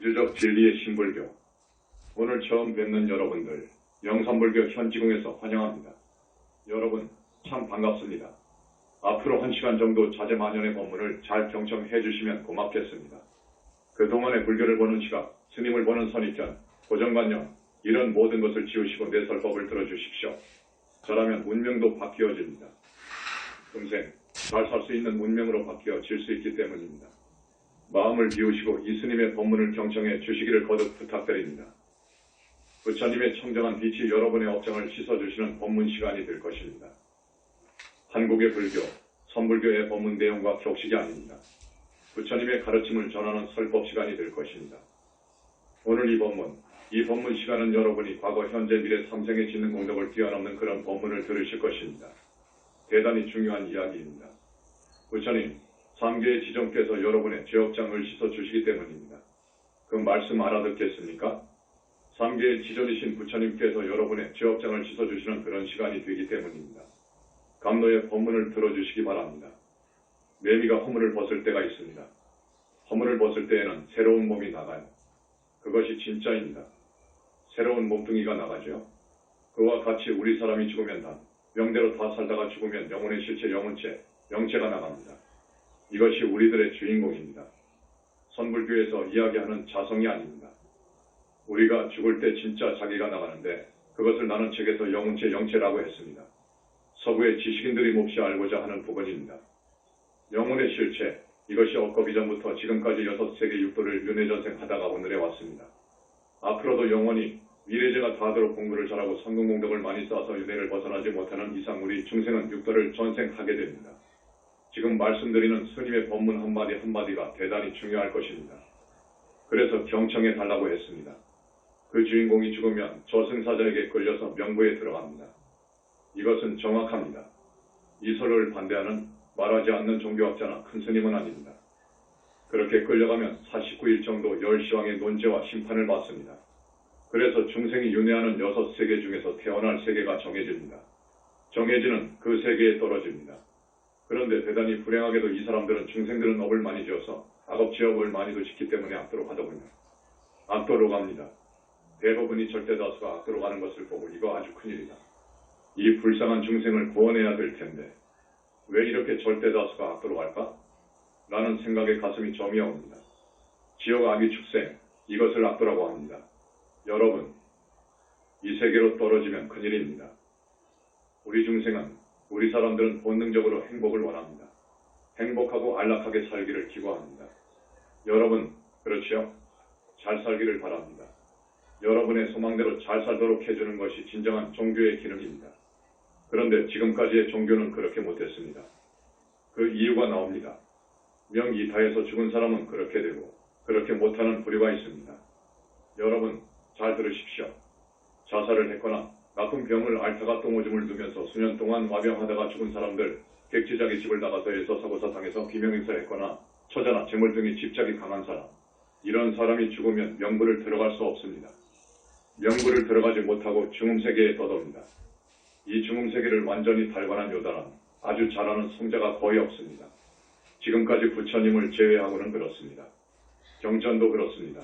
유적 진리의 신불교. 오늘 처음 뵙는 여러분들, 영산불교 현지궁에서 환영합니다. 여러분, 참 반갑습니다. 앞으로 1시간 정도 자제만연의 법문을 잘 경청해 주시면 고맙겠습니다. 그동안의 불교를 보는 시각, 스님을 보는 선입견, 고정관념, 이런 모든 것을 지우시고 내 설법을 들어주십시오. 저라면 운명도 바뀌어집니다. 금생 잘 살 수 있는 운명으로 바뀌어질 수 있기 때문입니다. 마음을 비우시고 이 스님의 법문을 경청해 주시기를 거듭 부탁드립니다. 부처님의 청정한 빛이 여러분의 업장을 씻어주시는 법문 시간이 될 것입니다. 한국의 불교, 선불교의 법문 내용과 격식이 아닙니다. 부처님의 가르침을 전하는 설법 시간이 될 것입니다. 오늘 이 법문 시간은 여러분이 과거, 현재, 미래 3생에 짓는 공덕을 뛰어넘는 그런 법문을 들으실 것입니다. 대단히 중요한 이야기입니다. 부처님, 3계의 지존께서 여러분의 죄업장을 씻어주시기 때문입니다. 그 말씀 알아듣겠습니까? 3계의 지존이신 부처님께서 여러분의 죄업장을 씻어주시는 그런 시간이 되기 때문입니다. 감로의 법문을 들어주시기 바랍니다. 매미가 허물을 벗을 때가 있습니다. 허물을 벗을 때에는 새로운 몸이 나가요. 그것이 진짜입니다. 새로운 몸뚱이가 나가죠. 그와 같이 우리 사람이 죽으면 명대로 다 살다가 죽으면 영혼의 실체, 영체가 나갑니다. 이것이 우리들의 주인공입니다. 선불교에서 이야기하는 자성이 아닙니다. 우리가 죽을 때 진짜 자기가 나가는데 그것을 나는 책에서 영체라고 했습니다. 서구의 지식인들이 몹시 알고자 하는 부분입니다. 영혼의 실체, 이것이 엇겁이 전부터 지금까지 6세계 육도를 윤회전생하다가 오늘에 왔습니다. 앞으로도 영원히 미래제가 다하도록 공부를 잘하고 성공공덕을 많이 쌓아서 윤회를 벗어나지 못하는 이상 우리 중생은 육도를 전생하게 됩니다. 지금 말씀드리는 스님의 법문 한마디 한마디가 대단히 중요할 것입니다. 그래서 경청해 달라고 했습니다. 그 주인공이 죽으면 저승사자에게 끌려서 명부에 들어갑니다. 이것은 정확합니다. 이 설을 반대하는 말하지 않는 종교학자나 큰 스님은 아닙니다. 그렇게 끌려가면 49일 정도 열시왕의 논제와 심판을 받습니다. 그래서 중생이 윤회하는 6세계 중에서 태어날 세계가 정해집니다. 정해지는 그 세계에 떨어집니다. 그런데 대단히 불행하게도 이 사람들은 중생들은 업을 많이 지어서 악업지업을 많이도 짓기 때문에 악도로 가더군요. 악도로 갑니다. 대부분이 절대다수가 악도로 가는 것을 보고 이거 아주 큰일이다. 이 불쌍한 중생을 구원해야 될 텐데 왜 이렇게 절대다수가 악도로 갈까? 라는 생각에 가슴이 저미어옵니다. 지옥 악의 축생, 이것을 악도라고 합니다. 여러분, 이 세계로 떨어지면 큰일입니다. 우리 중생은, 우리 사람들은 본능적으로 행복을 원합니다. 행복하고 안락하게 살기를 기고합니다. 여러분, 그렇지요? 잘 살기를 바랍니다. 여러분의 소망대로 잘 살도록 해주는 것이 진정한 종교의 기능입니다. 그런데 지금까지의 종교는 그렇게 못했습니다. 그 이유가 나옵니다. 명이다해서 죽은 사람은 그렇게 되고 그렇게 못하는 부류가 있습니다. 여러분, 잘 들으십시오. 자살을 했거나 나쁜 병을 앓다가 똥오줌을 누면서 수년 동안 와병하다가 죽은 사람들, 객지자기 집을 나가서 애서 사고사 당해서 비명행사했거나 처자나 재물 등의 집착이 강한 사람, 이런 사람이 죽으면 명부를 들어갈 수 없습니다. 명부를 들어가지 못하고 중음세계에 떠돕니다. 이 중음세계를 완전히 달관한 요단은 아주 잘하는 성자가 거의 없습니다. 지금까지 부처님을 제외하고는 그렇습니다. 경전도 그렇습니다.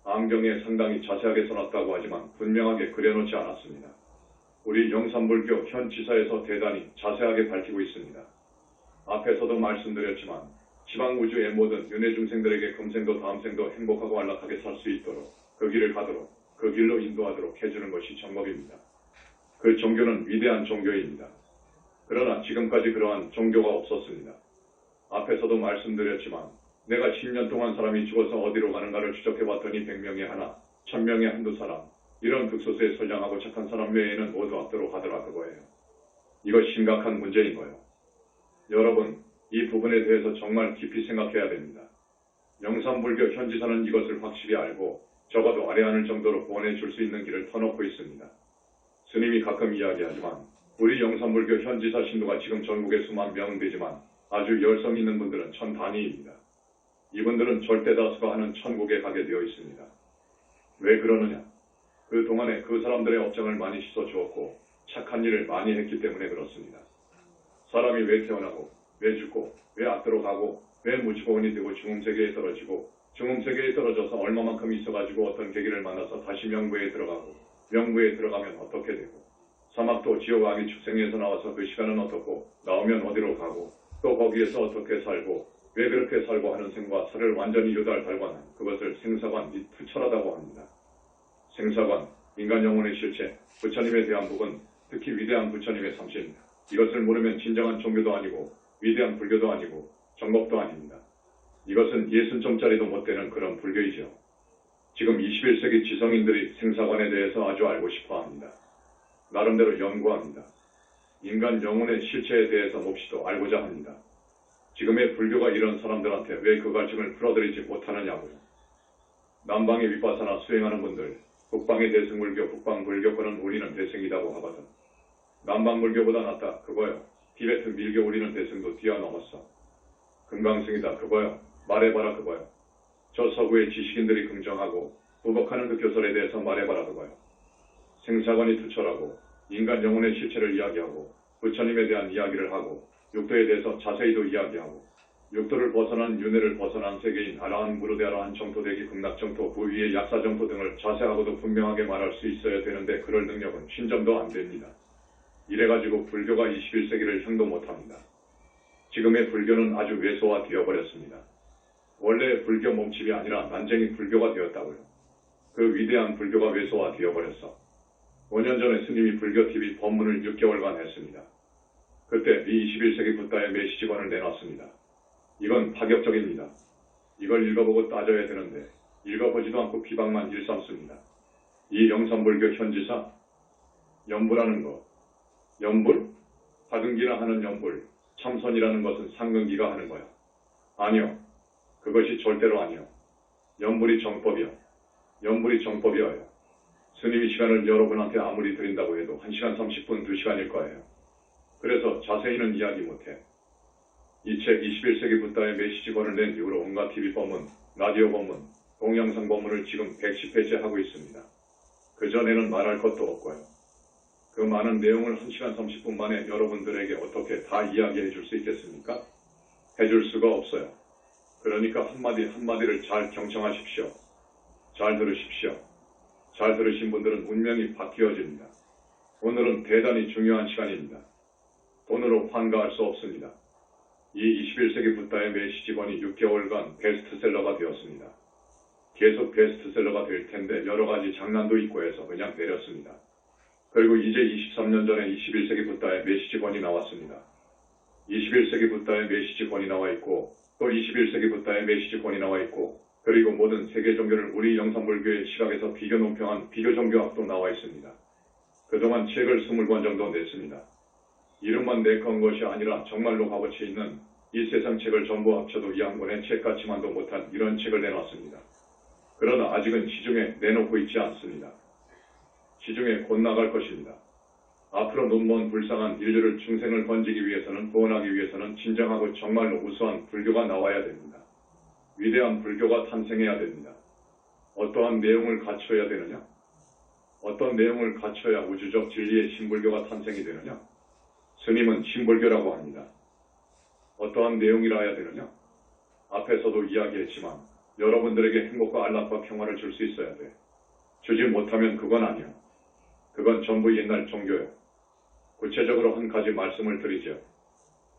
안경에 상당히 자세하게 써놨다고 하지만 분명하게 그려놓지 않았습니다. 우리 영산불교 현지사에서 대단히 자세하게 밝히고 있습니다. 앞에서도 말씀드렸지만 지방우주의 모든 윤회중생들에게 금생도 다음생도 행복하고 안락하게 살 수 있도록 그 길을 가도록 그 길로 인도하도록 해주는 것이 정법입니다. 그 종교는 위대한 종교입니다. 그러나 지금까지 그러한 종교가 없었습니다. 앞에서도 말씀드렸지만 내가 10년 동안 사람이 죽어서 어디로 가는가를 추적해봤더니 100명에 하나, 1000명에 한두 사람, 이런 극소수에 선량하고 착한 사람 외에는 모두 악도로 가더라 그거예요. 이거 심각한 문제인 거예요. 여러분, 이 부분에 대해서 정말 깊이 생각해야 됩니다. 영산불교 현지사는 이것을 확실히 알고 적어도 아뢰하는 정도로 구원해 줄 수 있는 길을 터놓고 있습니다. 스님이 가끔 이야기하지만 우리 영산불교 현지사 신도가 지금 전국에 수만 명 되지만 아주 열성 있는 분들은 천 단위입니다. 이분들은 절대다수가 하는 천국에 가게 되어 있습니다. 왜 그러느냐? 그 동안에 그 사람들의 업장을 많이 씻어주었고 착한 일을 많이 했기 때문에 그렇습니다. 사람이 왜 태어나고 왜 죽고 왜 악도로 가고 왜 무주고원이 되고 중음세계에 떨어지고 중음세계에 떨어져서 얼마만큼 있어가지고 어떤 계기를 만나서 다시 명부에 들어가고, 명부에 들어가면 어떻게 되고, 사막도 지옥 아기 축생에서 나와서 그 시간은 어떻고, 나오면 어디로 가고, 또 거기에서 어떻게 살고, 왜 그렇게 살고 하는 생과 사를 완전히 유달달관한 그것을 생사관 및 투철하다고 합니다. 생사관, 인간 영혼의 실체, 부처님에 대한 부분, 특히 위대한 부처님의 삼신, 이것을 모르면 진정한 종교도 아니고 위대한 불교도 아니고 정법도 아닙니다. 이것은 60점짜리도 못 되는 그런 불교이죠. 지금 21세기 지성인들이 생사관에 대해서 아주 알고 싶어 합니다. 나름대로 연구합니다. 인간 영혼의 실체에 대해서 몹시도 알고자 합니다. 지금의 불교가 이런 사람들한테 왜 그 갈증을 풀어드리지 못하느냐고요. 남방의 윗바사나 수행하는 분들, 북방의 대승불교, 북방불교권은 우리는 대승이라고 하거든. 남방불교보다 낫다, 그거요. 티베트 밀교 우리는 대승도 뛰어넘었어. 금강승이다, 그거요. 말해봐라, 그거요. 저 서구의 지식인들이 긍정하고 부복하는 그 교설에 대해서 말해봐라, 그거요. 생사관이 투철하고 인간 영혼의 실체를 이야기하고 부처님에 대한 이야기를 하고 육도에 대해서 자세히도 이야기하고 육도를 벗어난 윤회를 벗어난 세계인 아라한 무르대 아라한 정토대기 극락정토 그 위의 약사정토 등을 자세하고도 분명하게 말할 수 있어야 되는데 그럴 능력은 신점도 안 됩니다. 이래가지고 불교가 21세기를 향도 못합니다. 지금의 불교는 아주 왜소화 되어버렸습니다. 원래 불교 몸집이 아니라 난쟁이 불교가 되었다고요. 그 위대한 불교가 왜소화 되어버렸어. 5년 전에 스님이 불교TV 법문을 6개월간 했습니다. 그때 이 21세기 붓다의 메시지권을 내놨습니다. 이건 파격적입니다. 이걸 읽어보고 따져야 되는데 읽어보지도 않고 비방만 일삼습니다. 이 영산불교 현지사, 연불하는 것, 연불? 하근기나 하는 연불, 참선이라는 것은 상근기가 하는 거야. 아니요. 그것이 절대로 아니요. 연불이 정법이요. 연불이 정법이어요. 스님이 시간을 여러분한테 아무리 드린다고 해도 1시간 30분, 2시간일 거예요. 그래서 자세히는 이야기 못해. 이 책 21세기 붓다의 메시지권을 낸 이후로 온갖 TV 법문, 라디오 법문, 동영상 법문을 지금 110회째 하고 있습니다. 그전에는 말할 것도 없고요. 그 많은 내용을 1시간 30분 만에 여러분들에게 어떻게 다 이야기해 줄 수 있겠습니까? 해줄 수가 없어요. 그러니까 한마디 한마디를 잘 경청하십시오. 잘 들으십시오. 잘 들으신 분들은 운명이 바뀌어집니다. 오늘은 대단히 중요한 시간입니다. 돈으로 환가할 수 없습니다. 이 21세기 붓다의 메시지권이 6개월간 베스트셀러가 되었습니다. 계속 베스트셀러가 될 텐데 여러 가지 장난도 있고 해서 그냥 내렸습니다. 그리고 이제 23년 전에 21세기 붓다의 메시지권이 나왔습니다. 21세기 붓다의 메시지권이 나와 있고 또 21세기 붓다의 메시지권이 나와 있고 그리고 모든 세계 종교를 우리 영산불교의 시각에서 비교 논평한 비교종교학도 나와 있습니다. 그동안 책을 20권 정도 냈습니다. 이름만 내건 것이 아니라 정말로 값어치 있는 이 세상 책을 전부 합쳐도 이 한 권의 책같지만도 못한 이런 책을 내놨습니다. 그러나 아직은 시중에 내놓고 있지 않습니다. 시중에 곧 나갈 것입니다. 앞으로 눈먼 불쌍한 인류를 중생을 건지기 위해서는 구원하기 위해서는 진정하고 정말로 우수한 불교가 나와야 됩니다. 위대한 불교가 탄생해야 됩니다. 어떠한 내용을 갖춰야 되느냐? 어떤 내용을 갖춰야 우주적 진리의 신불교가 탄생이 되느냐? 스님은 신불교라고 합니다. 어떠한 내용이라 해야 되느냐? 앞에서도 이야기했지만 여러분들에게 행복과 안락과 평화를 줄 수 있어야 돼. 주지 못하면 그건 아니야. 그건 전부 옛날 종교요. 구체적으로 한 가지 말씀을 드리죠.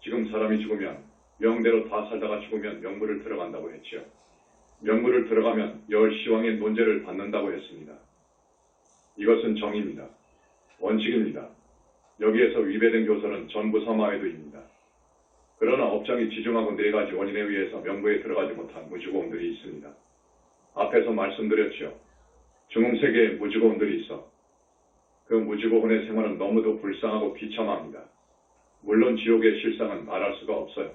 지금 사람이 죽으면 명대로 다 살다가 죽으면 명부를 들어간다고 했지요. 명부를 들어가면 열시왕의 논제를 받는다고 했습니다. 이것은 정의입니다. 원칙입니다. 여기에서 위배된 교설은 전부 사마외도입니다. 그러나 업장이 지중하고 4가지 원인에 의해서 명부에 들어가지 못한 무주고원들이 있습니다. 앞에서 말씀드렸죠. 중흥세계에 무주고원들이 있어. 그 무주고원의 생활은 너무도 불쌍하고 비참합니다. 물론 지옥의 실상은 말할 수가 없어요.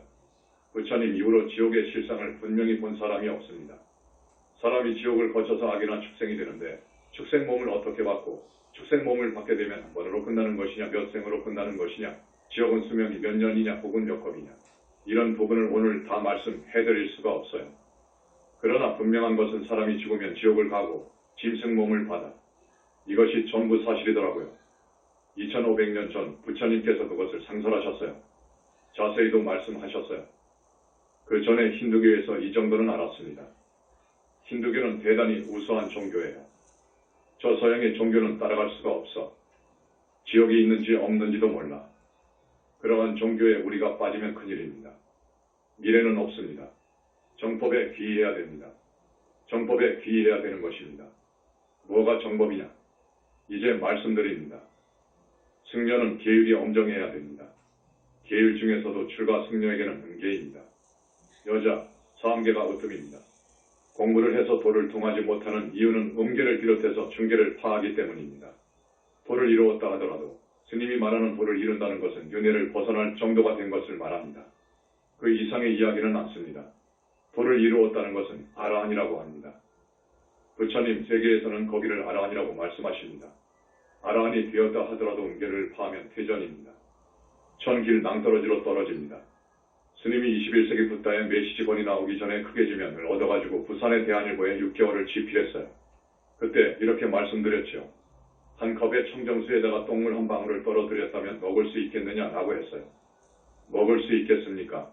부처님 이후로 지옥의 실상을 분명히 본 사람이 없습니다. 사람이 지옥을 거쳐서 악이나 축생이 되는데 축생 몸을 어떻게 받고 축생 몸을 받게 되면 한 번으로 끝나는 것이냐 몇 생으로 끝나는 것이냐 지옥은 수명이 몇 년이냐 혹은 몇 겁이냐 이런 부분을 오늘 다 말씀해드릴 수가 없어요. 그러나 분명한 것은 사람이 죽으면 지옥을 가고 짐승 몸을 받아. 이것이 전부 사실이더라고요. 2500년 전 부처님께서 그것을 상설하셨어요. 자세히도 말씀하셨어요. 그 전에 힌두교에서 이 정도는 알았습니다. 힌두교는 대단히 우수한 종교예요. 저 서양의 종교는 따라갈 수가 없어. 지옥이 있는지 없는지도 몰라. 그러한 종교에 우리가 빠지면 큰일입니다. 미래는 없습니다. 정법에 귀의해야 됩니다. 정법에 귀의해야 되는 것입니다. 뭐가 정법이냐? 이제 말씀드립니다. 승려는 계율이 엄정해야 됩니다. 계율 중에서도 출가 승려에게는 음계입니다. 여자, 사음계가 으뜸입니다. 공부를 해서 도를 통하지 못하는 이유는 음계를 비롯해서 중계를 파하기 때문입니다. 도를 이루었다 하더라도 스님이 말하는 도를 이룬다는 것은 윤회를 벗어날 정도가 된 것을 말합니다. 그 이상의 이야기는 않습니다. 도를 이루었다는 것은 아라한이라고 합니다. 부처님 세계에서는 거기를 아라한이라고 말씀하십니다. 아라한이 되었다 하더라도 음계를 파하면 퇴전입니다. 천길 낭떠러지로 떨어집니다. 스님이 21세기 붓다에 메시지본이 나오기 전에 크게 지면을 얻어가지고 부산의 대한일보에 6개월을 집필했어요. 그때 이렇게 말씀드렸죠. 한 컵에 청정수에다가 똥물 한 방울을 떨어뜨렸다면 먹을 수 있겠느냐라고 했어요. 먹을 수 있겠습니까?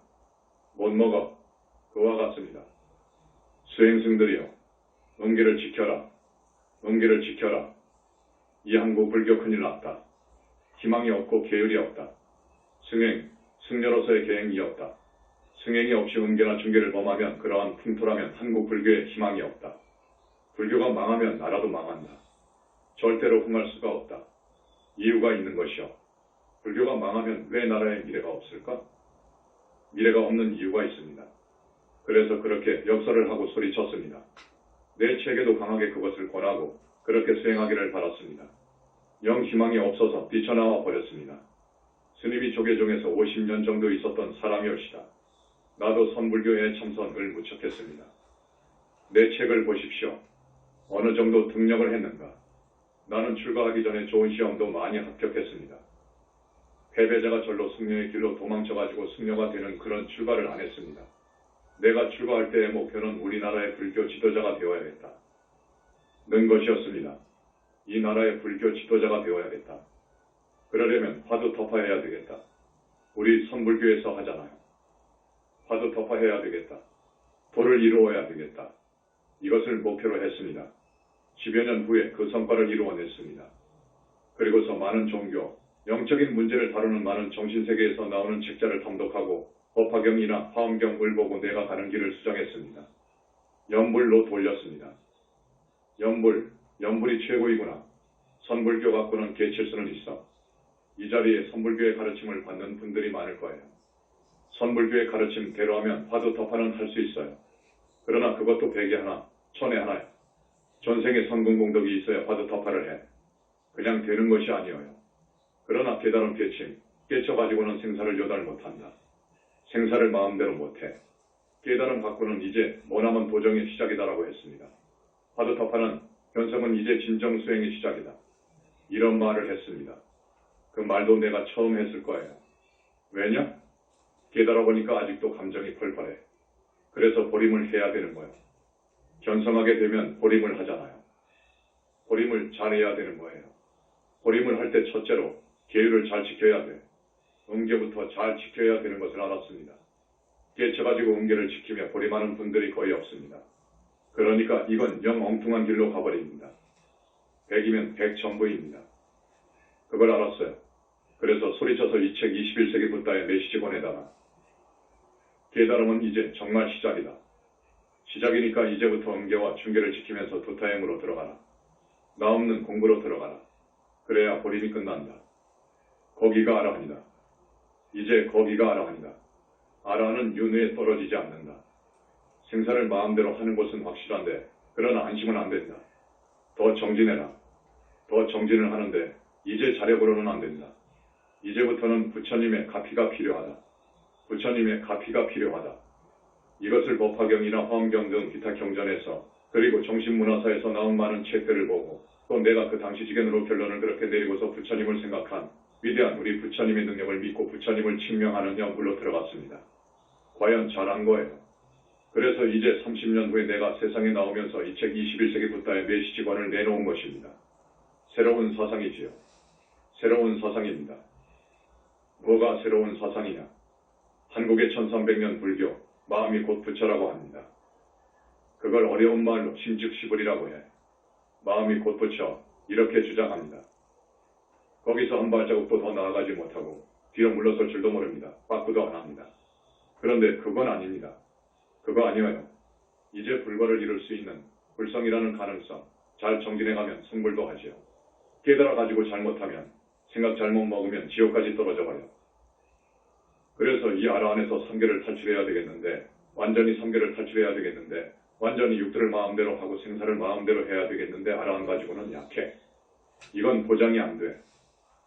못 먹어. 그와 같습니다. 수행승들이여, 음계를 지켜라. 음계를 지켜라. 이 한국 불교 큰일 났다. 희망이 없고 계율이 없다. 승려로서의 계행이 없다. 승행이 없이 음계나 중계를 범하면 그러한 풍토라면 한국 불교에 희망이 없다. 불교가 망하면 나라도 망한다. 절대로 흥할 수가 없다. 이유가 있는 것이요. 불교가 망하면 왜 나라에 미래가 없을까? 미래가 없는 이유가 있습니다. 그래서 그렇게 역설을 하고 소리쳤습니다. 내 책에도 강하게 그것을 권하고 그렇게 수행하기를 바랐습니다. 영 희망이 없어서 뛰쳐나와 버렸습니다. 스님이 조계종에서 50년 정도 있었던 사람이옵시다. 나도 선불교의 참선을 무척했습니다. 내 책을 보십시오. 어느 정도 등력을 했는가. 나는 출가하기 전에 좋은 시험도 많이 합격했습니다. 패배자가 절로 승려의 길로 도망쳐가지고 승려가 되는 그런 출가를 안 했습니다. 내가 출가할 때의 목표는 우리나라의 불교 지도자가 되어야겠다. 는 것이었습니다. 이 나라의 불교 지도자가 되어야겠다. 그러려면 화두 터파해야 되겠다. 우리 선불교에서 하잖아요. 화두 터파해야 되겠다. 도를 이루어야 되겠다. 이것을 목표로 했습니다. 10여 년 후에 그 성과를 이루어냈습니다. 그리고서 많은 종교, 영적인 문제를 다루는 많은 정신세계에서 나오는 책자를 통독하고 법화경이나 화엄경을 보고 내가 가는 길을 수정했습니다. 연불로 돌렸습니다. 연불이 최고이구나. 선불교 갖고는 개칠 수는 있어. 이 자리에 선불교의 가르침을 받는 분들이 많을 거예요. 선불교의 가르침대로 하면 화두 터파는 할 수 있어요. 그러나 그것도 백에 하나, 천에 하나요. 전생에 선근공덕이 있어야 화두 터파를 해. 그냥 되는 것이 아니에요. 그러나 깨달음 깨침, 깨쳐가지고는 생사를 요달 못한다. 생사를 마음대로 못해. 깨달음 갖고는 이제 머나먼 도정의 시작이다라고 했습니다. 화두 터파는 현성은 이제 진정 수행의 시작이다. 이런 말을 했습니다. 그 말도 내가 처음 했을 거예요. 왜냐? 깨달아 보니까 아직도 감정이 펄펄해. 그래서 보림을 해야 되는 거예요. 견성하게 되면 보림을 하잖아요. 보림을 잘해야 되는 거예요. 보림을 할 때 첫째로 계율을 잘 지켜야 돼. 음계부터 잘 지켜야 되는 것을 알았습니다. 깨쳐가지고 음계를 지키며 보림하는 분들이 거의 없습니다. 그러니까 이건 영 엉뚱한 길로 가버립니다. 백이면 백전부입니다. 그걸 알았어요. 그래서 소리쳐서 이 책 21세기 붓다에 메시지본에다가 깨달음은 이제 정말 시작이다. 시작이니까 이제부터 음계와 중계를 지키면서 두타행으로 들어가라. 나 없는 공부로 들어가라. 그래야 보림이 끝난다. 거기가 아라한이다. 이제 거기가 아라한이다. 아라한은 윤회에 떨어지지 않는다. 생사를 마음대로 하는 것은 확실한데 그러나 안심은 안 된다. 더 정진해라. 더 정진을 하는데 이제 자력으로는 안 된다. 이제부터는 부처님의 가피가 필요하다. 부처님의 가피가 필요하다. 이것을 법화경이나 화엄경 등 기타 경전에서 그리고 정신문화사에서 나온 많은 책들을 보고 또 내가 그 당시 지견으로 결론을 그렇게 내리고서 부처님을 생각한 위대한 우리 부처님의 능력을 믿고 부처님을 칭명하는 연불로 들어갔습니다. 과연 잘한 거예요. 그래서 이제 30년 후에 내가 세상에 나오면서 이 책 21세기 붓다의 메시지관을 내놓은 것입니다. 새로운 사상이지요. 새로운 사상입니다. 뭐가 새로운 사상이냐? 한국의 1300년 불교, 마음이 곧 부처라고 합니다. 그걸 어려운 말로 신즉시불이라고 해. 마음이 곧붙여 이렇게 주장합니다. 거기서 한 발자국도 더 나아가지 못하고 뒤로 물러설 줄도 모릅니다. 빠꾸도 안 합니다. 그런데 그건 아닙니다. 그거 아니에요. 이제 불과를 이룰 수 있는 불성이라는 가능성 잘 정진해가면 승불도 하지요. 깨달아가지고 잘못하면 생각 잘못 먹으면 지옥까지 떨어져 버려. 그래서 이 아라 안에서 삼계를 탈출해야 되겠는데 완전히 삼계를 탈출해야 되겠는데 완전히 육들을 마음대로 하고 생사를 마음대로 해야 되겠는데 아라 안 가지고는 약해. 이건 보장이 안 돼.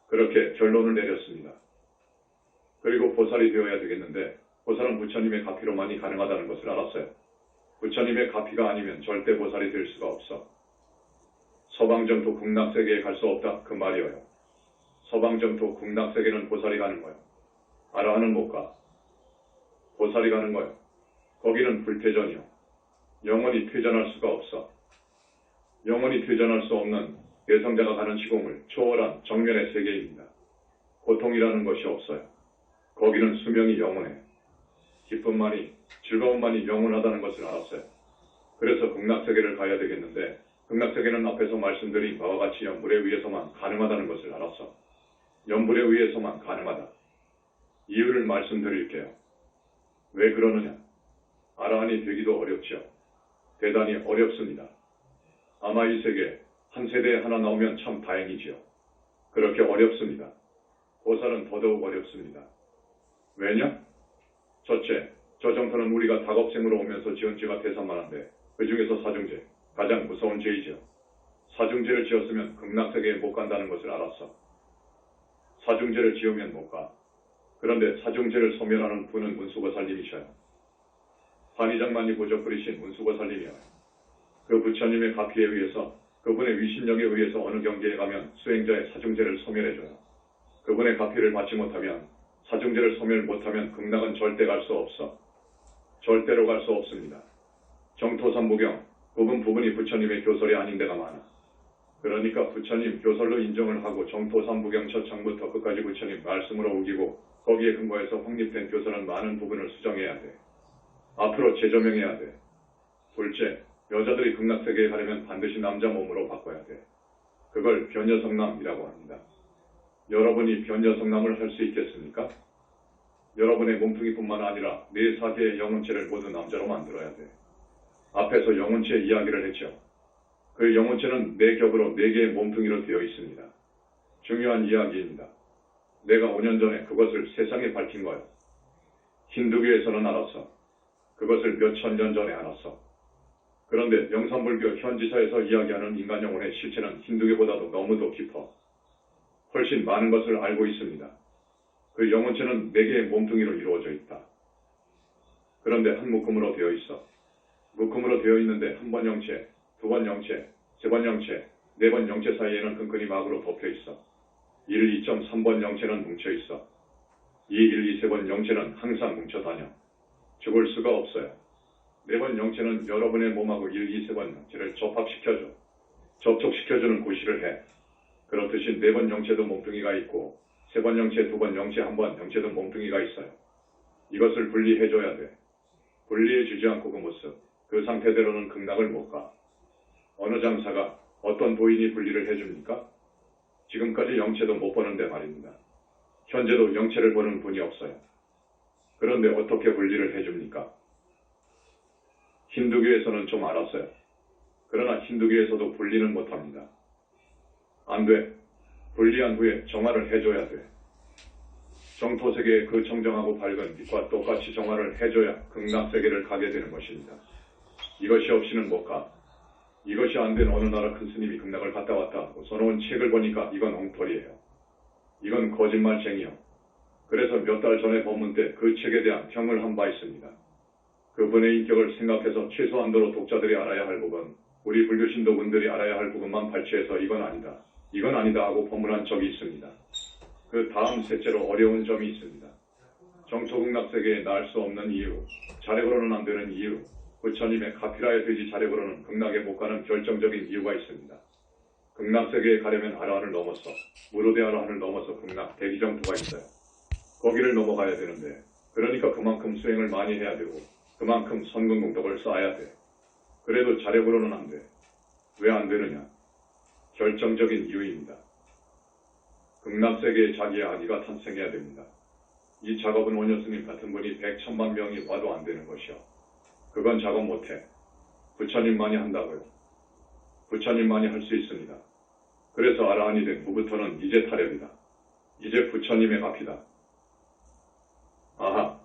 그렇게 결론을 내렸습니다. 그리고 보살이 되어야 되겠는데 보살은 부처님의 가피로만이 가능하다는 것을 알았어요. 부처님의 가피가 아니면 절대 보살이 될 수가 없어. 서방정토 극락세계에 갈 수 없다 그 말이에요. 서방정토 극락세계는 보살이 가는 거예요. 아라한은 못 가. 보살이 가는 거예요. 거기는 불퇴전이요. 영원히 퇴전할 수가 없어. 영원히 퇴전할 수 없는 대성자가 가는 시공을 초월한 정면의 세계입니다. 고통이라는 것이 없어요. 거기는 수명이 영원해. 기쁨만이, 즐거움만이 영원하다는 것을 알았어요. 그래서 극락세계를 가야 되겠는데 극락세계는 앞에서 말씀드린 바와 같이 연불에 의해서만 가능하다는 것을 알았어. 연불에 의해서만 가능하다. 이유를 말씀드릴게요. 왜 그러느냐? 아라한이 되기도 어렵죠. 대단히 어렵습니다. 아마 이 세계 한 세대에 하나 나오면 참 다행이지요. 그렇게 어렵습니다. 보살은 더더욱 어렵습니다. 왜냐? 첫째, 저 정토는 우리가 다겁생으로 오면서 지은 죄가 대산만한데 그 중에서 사중죄, 가장 무서운 죄이죠. 사중죄를 지었으면 극락세계에 못 간다는 것을 알았어. 사중죄를 지으면 못 가. 그런데 사중죄를 소멸하는 분은 문수보살님이셔요. 한의장만이 보적부리신 문수보살님이요. 그 부처님의 가피에 의해서 그분의 위신력에 의해서 어느 경계에 가면 수행자의 사중죄를 소멸해줘요. 그분의 가피를 받지 못하면 사중죄를 소멸 못하면 극락은 절대 갈 수 없어. 절대로 갈 수 없습니다. 정토삼부경 부분이 부처님의 교설이 아닌 데가 많아. 그러니까 부처님 교설로 인정을 하고 정토삼부경 첫 장부터 끝까지 부처님 말씀으로 우기고 거기에 근거해서 확립된 교설은 많은 부분을 수정해야 돼. 앞으로 재조명해야 돼. 둘째, 여자들이 극락세계에 가려면 반드시 남자 몸으로 바꿔야 돼. 그걸 변여성남이라고 합니다. 여러분이 변여성남을 할 수 있겠습니까? 여러분의 몸뚱이뿐만 아니라 네 사계의 영혼체를 모두 남자로 만들어야 돼. 앞에서 영혼체 이야기를 했죠. 그 영혼체는 네 겹으로 네 개의 몸뚱이로 되어 있습니다. 중요한 이야기입니다. 내가 5년 전에 그것을 세상에 밝힌 거예요. 힌두교에서는 알았어. 그것을 몇천 년 전에 알았어. 그런데 영산불교 현지사에서 이야기하는 인간 영혼의 실체는 힌두교보다도 너무도 깊어. 훨씬 많은 것을 알고 있습니다. 그 영혼체는 네 개의 몸뚱이로 이루어져 있다. 그런데 한 묶음으로 되어 있어. 묶음으로 되어 있는데 한 번 영체, 두 번 영체, 세 번 영체, 네 번 영체 사이에는 끈끈이 막으로 덮여 있어. 1, 2.3번 영체는 뭉쳐 있어. 2, 1, 2, 3번 영체는 항상 뭉쳐 다녀. 죽을 수가 없어요. 네 번 영체는 여러분의 몸하고 1, 2, 3번 영체를 접합시켜줘. 접촉시켜주는 고시를 해. 그렇듯이 네 번 영체도 몸뚱이가 있고 세 번 영체, 두 번 영체, 한 번 영체도 몸뚱이가 있어요. 이것을 분리해줘야 돼. 분리해주지 않고 그 모습, 그 상태대로는 극락을 못 가. 어느 장사가 어떤 도인이 분리를 해줍니까? 지금까지 영체도 못 보는데 말입니다. 현재도 영체를 보는 분이 없어요. 그런데 어떻게 분리를 해줍니까? 힌두교에서는 좀 알았어요. 그러나 힌두교에서도 분리는 못합니다. 안 돼. 분리한 후에 정화를 해줘야 돼. 정토세계의 그 청정하고 밝은 빛과 똑같이 정화를 해줘야 극락세계를 가게 되는 것입니다. 이것이 없이는 못 가. 이것이 안 된 어느 나라 큰 스님이 극락을 갔다 왔다 하고 써놓은 책을 보니까 이건 엉터리예요. 이건 거짓말쟁이요. 그래서 몇 달 전에 법문 때 그 책에 대한 평을 한 바 있습니다. 그분의 인격을 생각해서 최소한도로 독자들이 알아야 할 부분, 우리 불교 신도분들이 알아야 할 부분만 발췌해서 이건 아니다 하고 법문한 적이 있습니다. 그 다음 셋째로 어려운 점이 있습니다. 정토극락세계에 날 수 없는 이유, 자력으로는 안 되는 이유, 부처님의 가피라에 되지 자력으로는 극락에 못 가는 결정적인 이유가 있습니다. 극락세계에 가려면 아라한을 넘어서 무르대 아라한을 넘어서 극락 대기정토가 있어요. 거기를 넘어가야 되는데 그러니까 그만큼 수행을 많이 해야 되고 그만큼 선근공덕을 쌓아야 돼. 그래도 자력으로는 안 돼. 왜 안 되느냐? 결정적인 이유입니다. 극락세계에 자기의 아기가 탄생해야 됩니다. 이 작업은 원효스님 같은 분이 100,000만 명이 와도 안 되는 것이요. 그건 작업 못해. 부처님만이 한다고요. 부처님만이 할 수 있습니다. 그래서 아라한이 된 후부터는 이제 타협이다. 이제 부처님의 가피다. 아하,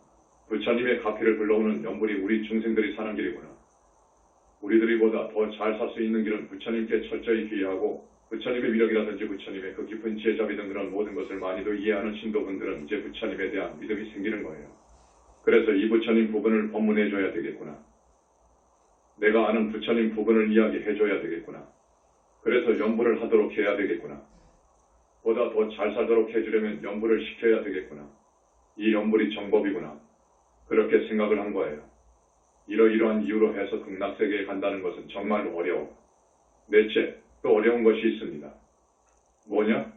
부처님의 가피를 불러오는 연불이 우리 중생들이 사는 길이구나. 우리들이보다 더 잘 살 수 있는 길은 부처님께 철저히 귀의하고 부처님의 위력이라든지 부처님의 그 깊은 지혜자비 등 그런 모든 것을 많이도 이해하는 신도분들은 이제 부처님에 대한 믿음이 생기는 거예요. 그래서 이 부처님 부분을 법문해줘야 되겠구나. 내가 아는 부처님 부분을 이야기해줘야 되겠구나. 그래서 연불을 하도록 해야 되겠구나. 보다 더 잘 살도록 해주려면 연불을 시켜야 되겠구나. 이 연불이 정법이구나. 그렇게 생각을 한 거예요. 이러이러한 이유로 해서 극락세계에 간다는 것은 정말 어려워. 넷째, 또 어려운 것이 있습니다. 뭐냐?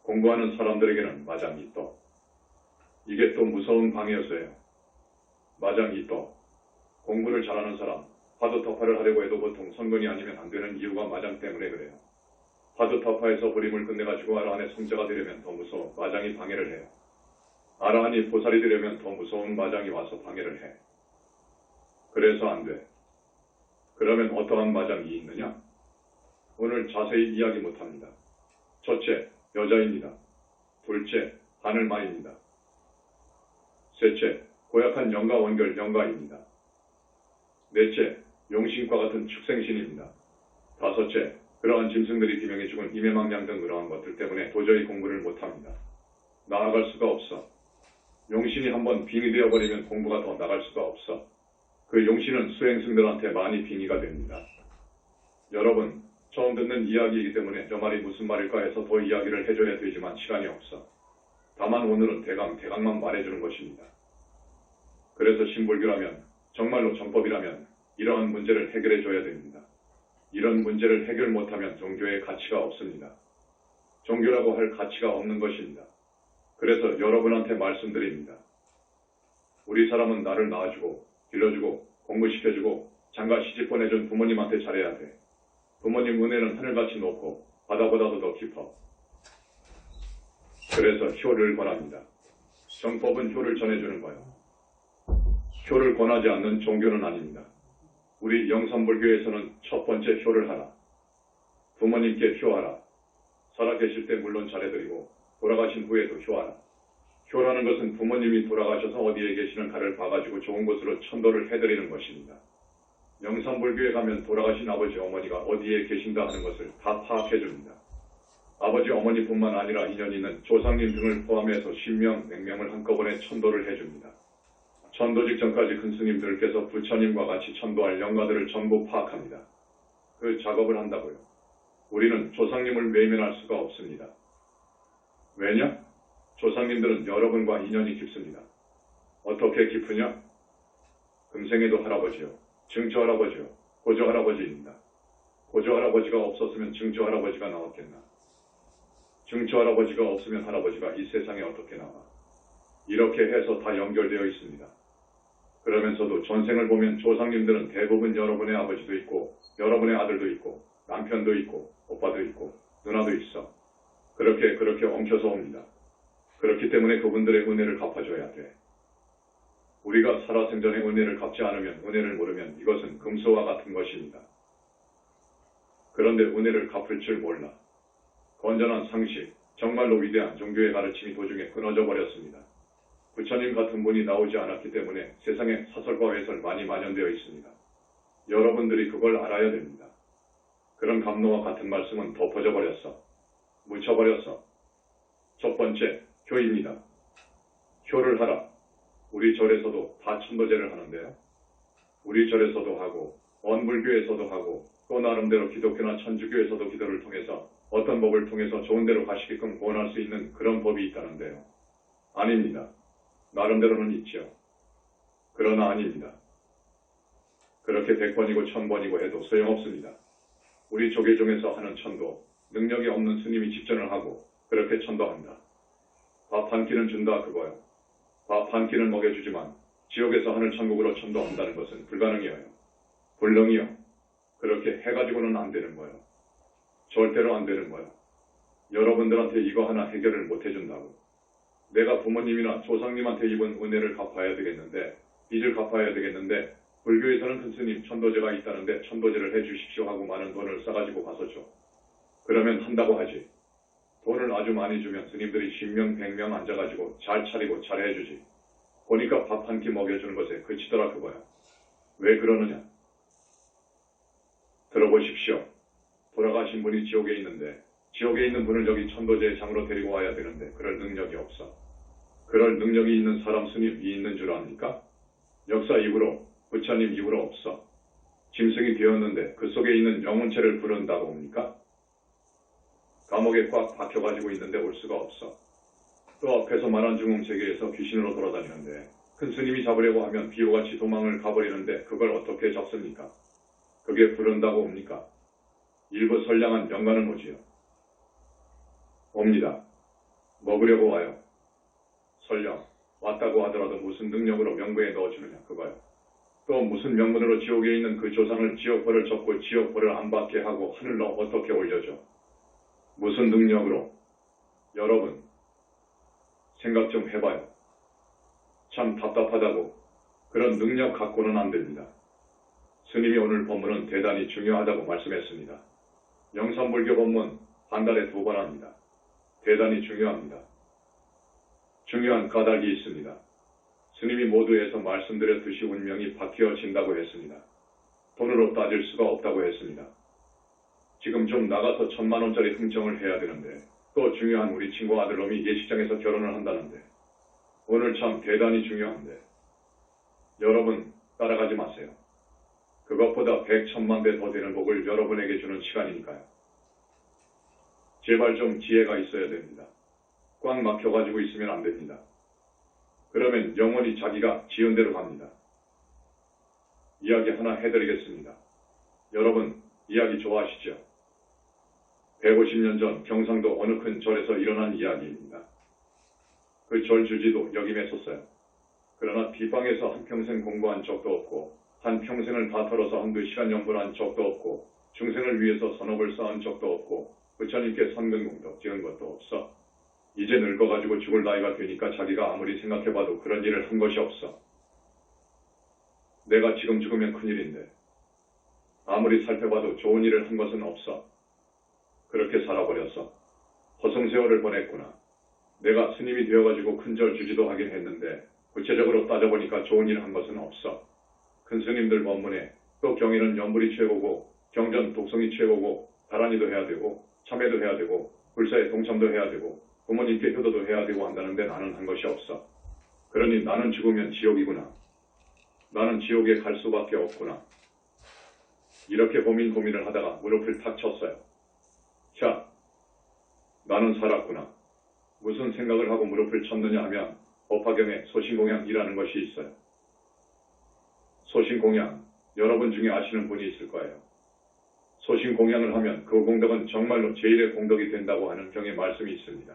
공부하는 사람들에게는 마장이 떠. 이게 또 무서운 방해였어요. 마장이 떠. 공부를 잘하는 사람, 파도터파를 하려고 해도 보통 선근이 아니면 안 되는 이유가 마장 때문에 그래요. 파도터파에서 버림을 끝내가지고 아라한의 성자가 되려면 더 무서워 마장이 방해를 해요. 아라한이 보살이 되려면 더 무서운 마장이 와서 방해를 해. 그래서 안 돼. 그러면 어떠한 마장이 있느냐? 오늘 자세히 이야기 못합니다. 첫째, 여자입니다. 둘째, 하늘마입니다. 셋째, 고약한 영가 원결 영가입니다. 넷째, 용신과 같은 축생신입니다. 다섯째, 그러한 짐승들이 비명에 죽은 임해망량 등 그러한 것들 때문에 도저히 공부를 못합니다. 나아갈 수가 없어. 용신이 한번 빙의 되어버리면 공부가 더 나갈 수가 없어. 그 용신은 수행승들한테 많이 빙의가 됩니다. 여러분, 처음 듣는 이야기이기 때문에 저 말이 무슨 말일까 해서 더 이야기를 해줘야 되지만 시간이 없어. 다만 오늘은 대강만 말해주는 것입니다. 그래서 신불교라면, 정말로 정법이라면 이러한 문제를 해결해줘야 됩니다. 이런 문제를 해결 못하면 종교의 가치가 없습니다. 종교라고 할 가치가 없는 것입니다. 그래서 여러분한테 말씀드립니다. 우리 사람은 나를 낳아주고 길러주고 공부시켜주고 장가 시집 보내준 부모님한테 잘해야 돼. 부모님 은혜는 하늘같이 높고 바다보다도 더 깊어. 그래서 효를 권합니다. 정법은 효를 전해주는 거예요. 효를 권하지 않는 종교는 아닙니다. 우리 영산불교에서는 첫 번째 효를 하라. 부모님께 효하라. 살아계실 때 물론 잘해드리고 돌아가신 후에도 효하라. 효라는 것은 부모님이 돌아가셔서 어디에 계시는가를 봐가지고 좋은 곳으로 천도를 해드리는 것입니다. 영산불교에 가면 돌아가신 아버지 어머니가 어디에 계신다 하는 것을 다 파악해줍니다. 아버지 어머니뿐만 아니라 인연 있는 조상님 등을 포함해서 신명, 맹명을 한꺼번에 천도를 해줍니다. 천도 직전까지 큰 스님들께서 부처님과 같이 천도할 영가들을 전부 파악합니다. 그 작업을 한다고요. 우리는 조상님을 외면할 수가 없습니다. 왜냐? 조상님들은 여러분과 인연이 깊습니다. 어떻게 깊으냐? 금생에도 할아버지요, 증조할아버지요, 고조할아버지입니다. 고조할아버지가 없었으면 증조할아버지가 나왔겠나? 증조할아버지가 없으면 할아버지가 이 세상에 어떻게 나와? 이렇게 해서 다 연결되어 있습니다. 그러면서도 전생을 보면 조상님들은 대부분 여러분의 아버지도 있고 여러분의 아들도 있고 남편도 있고 오빠도 있고 누나도 있어. 그렇게 엉켜서 옵니다. 그렇기 때문에 그분들의 은혜를 갚아줘야 돼. 우리가 살아생전의 은혜를 갚지 않으면 은혜를 모르면 이것은 금수와 같은 것입니다. 그런데 은혜를 갚을 줄 몰라. 건전한 상식, 정말로 위대한 종교의 가르침이 도중에 끊어져 버렸습니다. 부처님 같은 분이 나오지 않았기 때문에 세상에 사설과 외설 많이 만연되어 있습니다. 여러분들이 그걸 알아야 됩니다. 그런 감로와 같은 말씀은 덮어져 버렸어. 묻혀버렸어. 첫 번째, 효입니다. 효를 하라. 우리 절에서도 다 천도제를 하는데요. 우리 절에서도 하고 원불교에서도 하고 또 나름대로 기독교나 천주교에서도 기도를 통해서 어떤 법을 통해서 좋은 데로 가시게끔 구원할 수 있는 그런 법이 있다는데요. 아닙니다. 나름대로는 있죠. 그러나 아닙니다. 그렇게 100번이고 1000번이고 해도 소용없습니다. 우리 조계종에서 하는 천도, 능력이 없는 스님이 집전을 하고 그렇게 천도한다. 밥 한 끼는 준다 그거요. 밥 한 끼는 먹여주지만 지옥에서 하늘 천국으로 천도한다는 것은 불가능이에요. 불능이요. 그렇게 해가지고는 안 되는 거예요. 절대로 안 되는 거예요. 여러분들한테 이거 하나 해결을 못 해준다고. 내가 부모님이나 조상님한테 입은 은혜를 갚아야 되겠는데, 빚을 갚아야 되겠는데, 불교에서는 큰 스님 천도제가 있다는데 천도제를 해주십시오 하고 많은 돈을 싸가지고 가서 줘. 그러면 한다고 하지. 돈을 아주 많이 주면 스님들이 10명 100명 앉아가지고 잘 차리고 잘 해주지. 보니까 밥 한 끼 먹여주는 것에 그치더라 그거야. 왜 그러느냐? 들어보십시오. 돌아가신 분이 지옥에 있는데 지옥에 있는 분을 여기 천도제의 장으로 데리고 와야 되는데 그럴 능력이 없어. 그럴 능력이 있는 사람 스님이 있는 줄 압니까? 역사 이후로 부처님 이후로 없어. 짐승이 되었는데 그 속에 있는 영혼체를 부른다고 옵니까? 감옥에 꽉 박혀가지고 있는데 올 수가 없어. 또 앞에서 말한 중흥세계에서 귀신으로 돌아다니는데 큰 스님이 잡으려고 하면 비호같이 도망을 가버리는데 그걸 어떻게 잡습니까? 그게 부른다고 옵니까? 일부 선량한 영가는 오지요. 옵니다. 먹으려고 와요. 설령 왔다고 하더라도 무슨 능력으로 명부에 넣어주느냐 그거요. 또 무슨 명분으로 지옥에 있는 그 조상을 지옥벌을 접고 지옥벌을 안 받게 하고 하늘로 어떻게 올려줘? 무슨 능력으로? 여러분 생각 좀 해봐요. 참 답답하다고. 그런 능력 갖고는 안 됩니다. 스님이 오늘 법문은 대단히 중요하다고 말씀했습니다. 영산불교 법문 한 달에 2번 합니다. 대단히 중요합니다. 중요한 까닭이 있습니다. 스님이 모두에서 말씀드렸듯이 운명이 바뀌어진다고 했습니다. 돈으로 따질 수가 없다고 했습니다. 지금 좀 나가서 1000만 원짜리 흥정을 해야 되는데 또 중요한 우리 친구 아들놈이 예식장에서 결혼을 한다는데 오늘 참 대단히 중요한데 여러분 따라가지 마세요. 그것보다 100,000만 배 더 되는 복을 여러분에게 주는 시간이니까요. 제발 좀 지혜가 있어야 됩니다. 꽉 막혀가지고 있으면 안 됩니다. 그러면 영원히 자기가 지은 대로 갑니다. 이야기 하나 해드리겠습니다. 여러분 이야기 좋아하시죠? 150년 전 경상도 어느 큰 절에서 일어난 이야기입니다. 그 절 주지도 여기 맺었어요. 그러나 뒷방에서 한평생 공부한 적도 없고 한평생을 다 털어서 한두 시간 연불한 적도 없고 중생을 위해서 선업을 쌓은 적도 없고 부처님께 선근공덕 지은 것도 없어. 이제 늙어가지고 죽을 나이가 되니까 자기가 아무리 생각해봐도 그런 일을 한 것이 없어. 내가 지금 죽으면 큰일인데 아무리 살펴봐도 좋은 일을 한 것은 없어. 그렇게 살아버렸어. 허송세월을 보냈구나. 내가 스님이 되어가지고 큰절 주지도 하긴 했는데 구체적으로 따져보니까 좋은 일을 한 것은 없어. 큰 스님들 법문에 또 경에는 연불이 최고고 경전 독성이 최고고 다란이도 해야 되고 참회도 해야 되고 불사에 동참도 해야 되고 부모님께 효도도 해야 되고 한다는데 나는 한 것이 없어. 그러니 나는 죽으면 지옥이구나. 나는 지옥에 갈 수밖에 없구나. 이렇게 고민을 하다가 무릎을 탁 쳤어요. 자, 나는 살았구나. 무슨 생각을 하고 무릎을 쳤느냐 하면 법화경에 소신공양이라는 것이 있어요. 소신공양, 여러분 중에 아시는 분이 있을 거예요. 소신공양을 하면 그 공덕은 정말로 제일의 공덕이 된다고 하는 경의 말씀이 있습니다.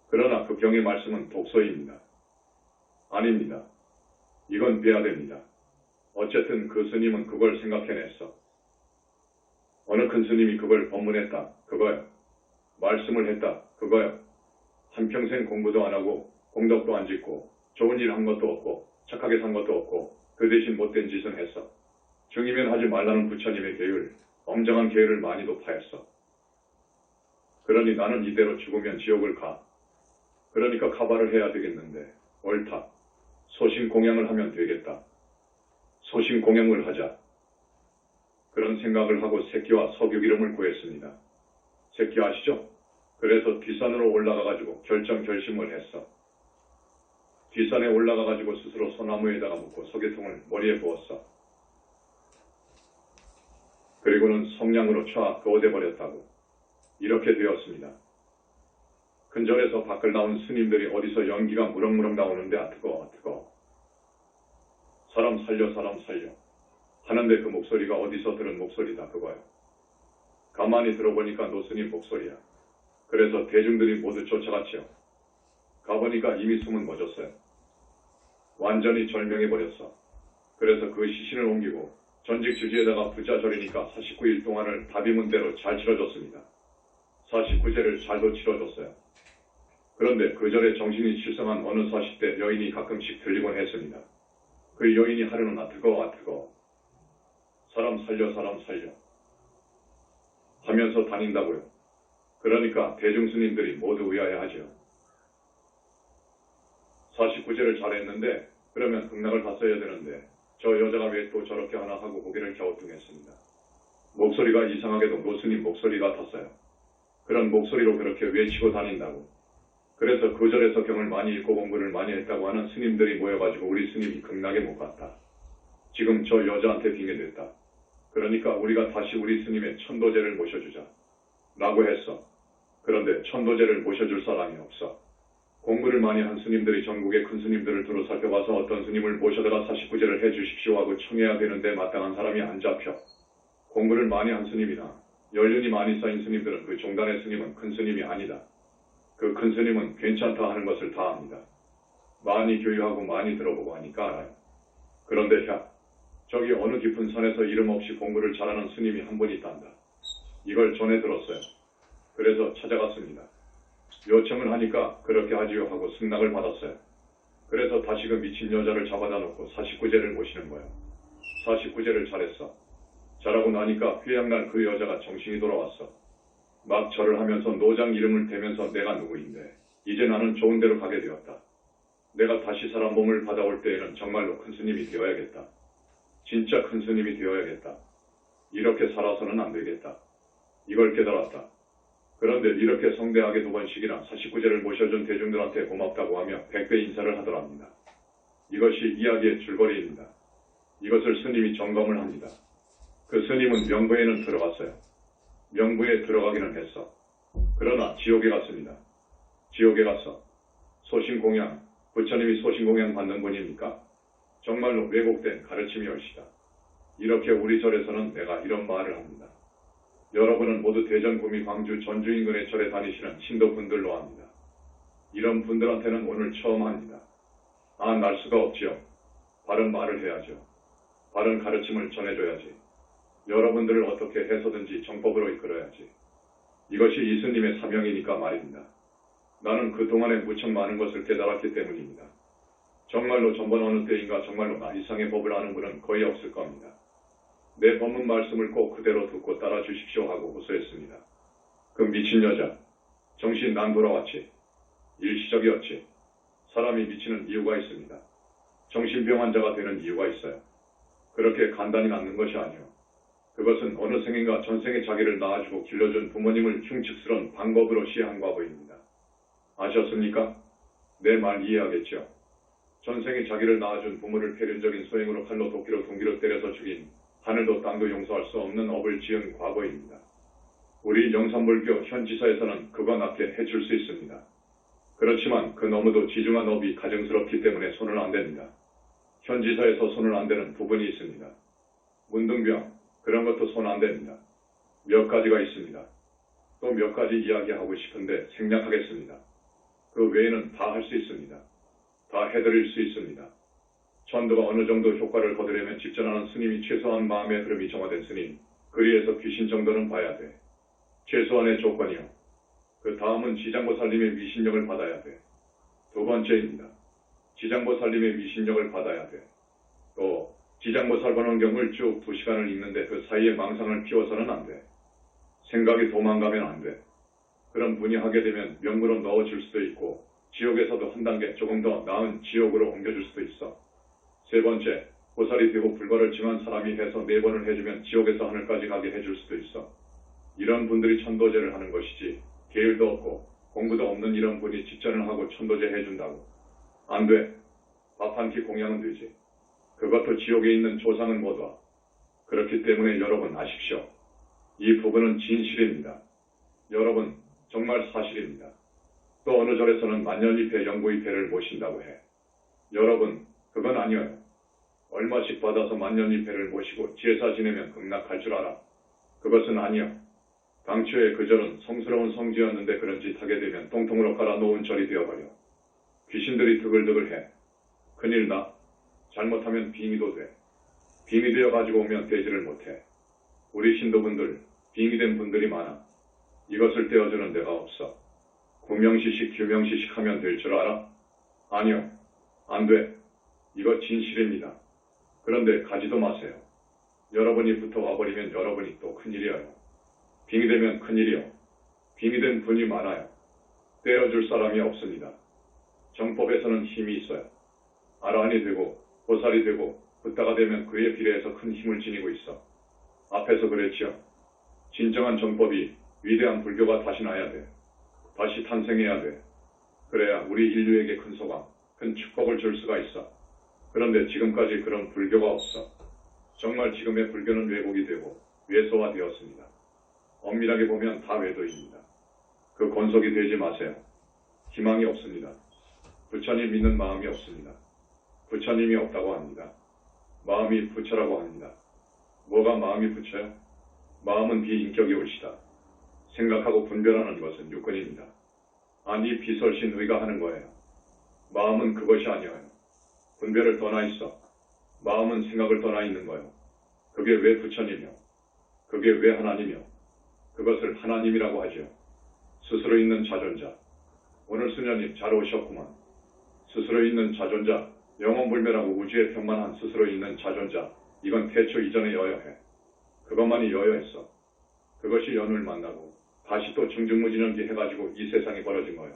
그러나 그 경의 말씀은 독서입니다. 아닙니다. 이건 빼야 됩니다. 어쨌든 그 스님은 그걸 생각해냈어. 어느 큰 스님이 그걸 법문했다. 그거요. 말씀을 했다. 그거요. 한평생 공부도 안 하고 공덕도 안 짓고 좋은 일 한 것도 없고 착하게 산 것도 없고 그 대신 못된 짓은 했어. 중이면 하지 말라는 부처님의 계율, 엄정한 계율을 많이도 파했어. 그러니 나는 이대로 죽으면 지옥을 가. 그러니까 카바를 해야 되겠는데 옳다. 소신공양을 하면 되겠다. 소신공양을 하자. 그런 생각을 하고 새끼와 석유기름을 구했습니다. 새끼 아시죠? 그래서 뒷산으로 올라가가지고 결심을 했어. 뒷산에 올라가가지고 스스로 소나무에다가 묶고 석유통을 머리에 부었어. 그리고는 성냥으로 쳐 그어대버렸다고. 이렇게 되었습니다. 근절에서 밖을 나온 스님들이 어디서 연기가 무럭무럭 나오는데 아 뜨거워. 사람 살려 하는데 그 목소리가 어디서 들은 목소리다 그거요. 가만히 들어보니까 노스님 목소리야. 그래서 대중들이 모두 쫓아갔지요. 가보니까 이미 숨은 멎었어요. 완전히 절명해버렸어. 그래서 그 시신을 옮기고 전직 주지에다가 부자절이니까 49일 동안을 다비문대로 잘 치러줬습니다. 49제를 잘도 치러줬어요. 그런데 그 절에 정신이 실성한 어느 40대 여인이 가끔씩 들리곤 했습니다. 그 여인이 하루는 아 뜨거워 사람 살려 하면서 다닌다고요. 그러니까 대중스님들이 모두 의아해하죠. 49제를 잘했는데 그러면 극락을 갔어야 되는데 저 여자가 왜 또 저렇게 하나 하고 고개를 갸우뚱했습니다. 목소리가 이상하게도 노스님 목소리 같았어요. 그런 목소리로 그렇게 외치고 다닌다고. 그래서 그 절에서 경을 많이 읽고 공부를 많이 했다고 하는 스님들이 모여가지고 우리 스님이 극락에 못 갔다. 지금 저 여자한테 빙의됐다. 그러니까 우리가 다시 우리 스님의 천도제를 모셔주자. 라고 했어. 그런데 천도제를 모셔줄 사람이 없어. 공부를 많이 한 스님들이 전국의 큰 스님들을 두루 살펴봐서 어떤 스님을 모셔다가 49제를 해주십시오 하고 청해야 되는데 마땅한 사람이 안 잡혀. 공부를 많이 한 스님이나 연륜이 많이 쌓인 스님들은 그 종단의 스님은 큰 스님이 아니다. 그 큰 스님은 괜찮다 하는 것을 다 압니다. 많이 교육하고 많이 들어보고 하니까 알아요. 그런데 저기 어느 깊은 산에서 이름 없이 공부를 잘하는 스님이 한 분 있단다. 이걸 전해 들었어요. 그래서 찾아갔습니다. 요청을 하니까 그렇게 하지요 하고 승낙을 받았어요. 그래서 다시 그 미친 여자를 잡아다 놓고 49제를 모시는 거예요. 49제를 잘했어. 잘하고 나니까 회양날 그 여자가 정신이 돌아왔어. 막 절을 하면서 노장 이름을 대면서 내가 누구인데 이제 나는 좋은 데로 가게 되었다. 내가 다시 사람 몸을 받아올 때에는 정말로 큰 스님이 되어야겠다. 진짜 큰 스님이 되어야겠다. 이렇게 살아서는 안 되겠다. 이걸 깨달았다. 그런데 이렇게 성대하게 2번씩이나 49제를 모셔준 대중들한테 고맙다고 하며 100배 인사를 하더랍니다. 이것이 이야기의 줄거리입니다. 이것을 스님이 점검을 합니다. 그 스님은 명부에는 들어갔어요. 명부에 들어가기는 했어. 그러나 지옥에 갔습니다. 지옥에 갔어. 소신공양, 부처님이 소신공양 받는 분입니까? 정말로 왜곡된 가르침이 옳시다. 이렇게 우리 절에서는 내가 이런 말을 합니다. 여러분은 모두 대전, 구미, 광주, 전주 인근의 절에 다니시는 신도분들로 합니다. 이런 분들한테는 오늘 처음 합니다. 날 수가 없지요. 바른 말을 해야죠. 바른 가르침을 전해줘야지. 여러분들을 어떻게 해서든지 정법으로 이끌어야지. 이것이 이스님의 사명이니까 말입니다. 나는 그동안에 무척 많은 것을 깨달았기 때문입니다. 정말로 전번 어느 때인가 정말로 나 이상의 법을 아는 분은 거의 없을 겁니다. 내 법문 말씀을 꼭 그대로 듣고 따라 주십시오 하고 호소했습니다. 그 미친 여자, 정신 난 돌아왔지. 일시적이었지. 사람이 미치는 이유가 있습니다. 정신병 환자가 되는 이유가 있어요. 그렇게 간단히 낫는 것이 아니요. 그것은 어느 생인가 전생에 자기를 낳아주고 길러준 부모님을 흉측스러운 방법으로 시해한 과보입니다. 아셨습니까? 내 말 이해하겠죠? 전생에 자기를 낳아준 부모를 폐륜적인 소행으로 칼로 도끼로 둥기로 때려서 죽인 하늘도 땅도 용서할 수 없는 업을 지은 과거입니다. 우리 영산불교 현지사에서는 그와 같게 해줄 수 있습니다. 그렇지만 그 너무도 지중한 업이 가증스럽기 때문에 손을 안 댑니다. 현지사에서 손을 안 대는 부분이 있습니다. 문둥병, 그런 것도 손 안 댑니다. 몇 가지가 있습니다. 또 몇 가지 이야기하고 싶은데 생략하겠습니다. 그 외에는 다 할 수 있습니다. 다 해드릴 수 있습니다. 천도가 어느 정도 효과를 거두려면 직전하는 스님이 최소한 마음의 흐름이 정화된 스님, 그리에서 귀신 정도는 봐야 돼. 최소한의 조건이요. 그 다음은 지장보살님의 위신력을 받아야 돼. 2번째입니다. 지장보살님의 위신력을 받아야 돼. 또 지장보살 관원경을 쭉 2시간을 읽는데 그 사이에 망상을 피워서는 안 돼. 생각이 도망가면 안 돼. 그런 분이 하게 되면 명무로 넣어줄 수도 있고 지옥에서도 한 단계 조금 더 나은 지옥으로 옮겨줄 수도 있어. 3번째, 보살이 되고 불과를 증한 사람이 해서 4번을 해주면 지옥에서 하늘까지 가게 해줄 수도 있어. 이런 분들이 천도제를 하는 것이지 계율도 없고 공부도 없는 이런 분이 직전을 하고 천도제 해준다고. 안 돼. 밥 한 끼 공양은 되지. 그것도 지옥에 있는 조상은 못 와. 그렇기 때문에 여러분 아십시오. 이 부분은 진실입니다. 여러분 정말 사실입니다. 또 어느 절에서는 만년입회, 영구입회를 모신다고 해. 여러분 그건 아니에요. 얼마씩 받아서 만년입회를 모시고 제사 지내면 극락할 줄 알아. 그것은 아니요. 당초에 그 절은 성스러운 성지였는데 그런 짓 하게 되면 똥통으로 갈아놓은 절이 되어버려. 귀신들이 드글드글해. 큰일 나. 잘못하면 빙의도 돼. 빙이 되어 가지고 오면 되지를 못해. 우리 신도분들 빙이 된 분들이 많아. 이것을 떼어주는 데가 없어. 구명시식 규명시식 하면 될 줄 알아? 아니요. 안 돼. 이거 진실입니다. 그런데 가지도 마세요. 여러분이 붙어와 버리면 여러분이 또 큰일이에요. 빙이 되면 큰일이요. 빙이 된 분이 많아요. 떼어줄 사람이 없습니다. 정법에서는 힘이 있어요. 아란이 되고 보살이 되고 붓다가 되면 그에 비례해서 큰 힘을 지니고 있어. 앞에서 그랬지요. 진정한 정법이 위대한 불교가 다시 나야 돼. 다시 탄생해야 돼. 그래야 우리 인류에게 큰 소감, 큰 축복을 줄 수가 있어. 그런데 지금까지 그런 불교가 없어. 정말 지금의 불교는 왜곡이 되고 외소화되었습니다. 엄밀하게 보면 다 외도입니다. 그 권속이 되지 마세요. 희망이 없습니다. 부처님 믿는 마음이 없습니다. 부처님이 없다고 합니다. 마음이 부처라고 합니다. 뭐가 마음이 부처요? 마음은 비인격이 옳시다. 생각하고 분별하는 것은 육근입니다. 아니 비설신의가 하는 거예요. 마음은 그것이 아니에요. 분별을 떠나 있어. 마음은 생각을 떠나 있는 거예요. 그게 왜 부처님이요? 그게 왜 하나님이요? 그것을 하나님이라고 하죠. 스스로 있는 자존자. 오늘 수녀님 잘 오셨구만. 스스로 있는 자존자, 영원불멸하고 우주에 편만한 스스로 있는 자존자. 이건 태초 이전에 여여해. 그것만이 여여했어. 그것이 연을 만나고 다시 또 중중무진연기 해가지고 이 세상이 벌어진 거예요.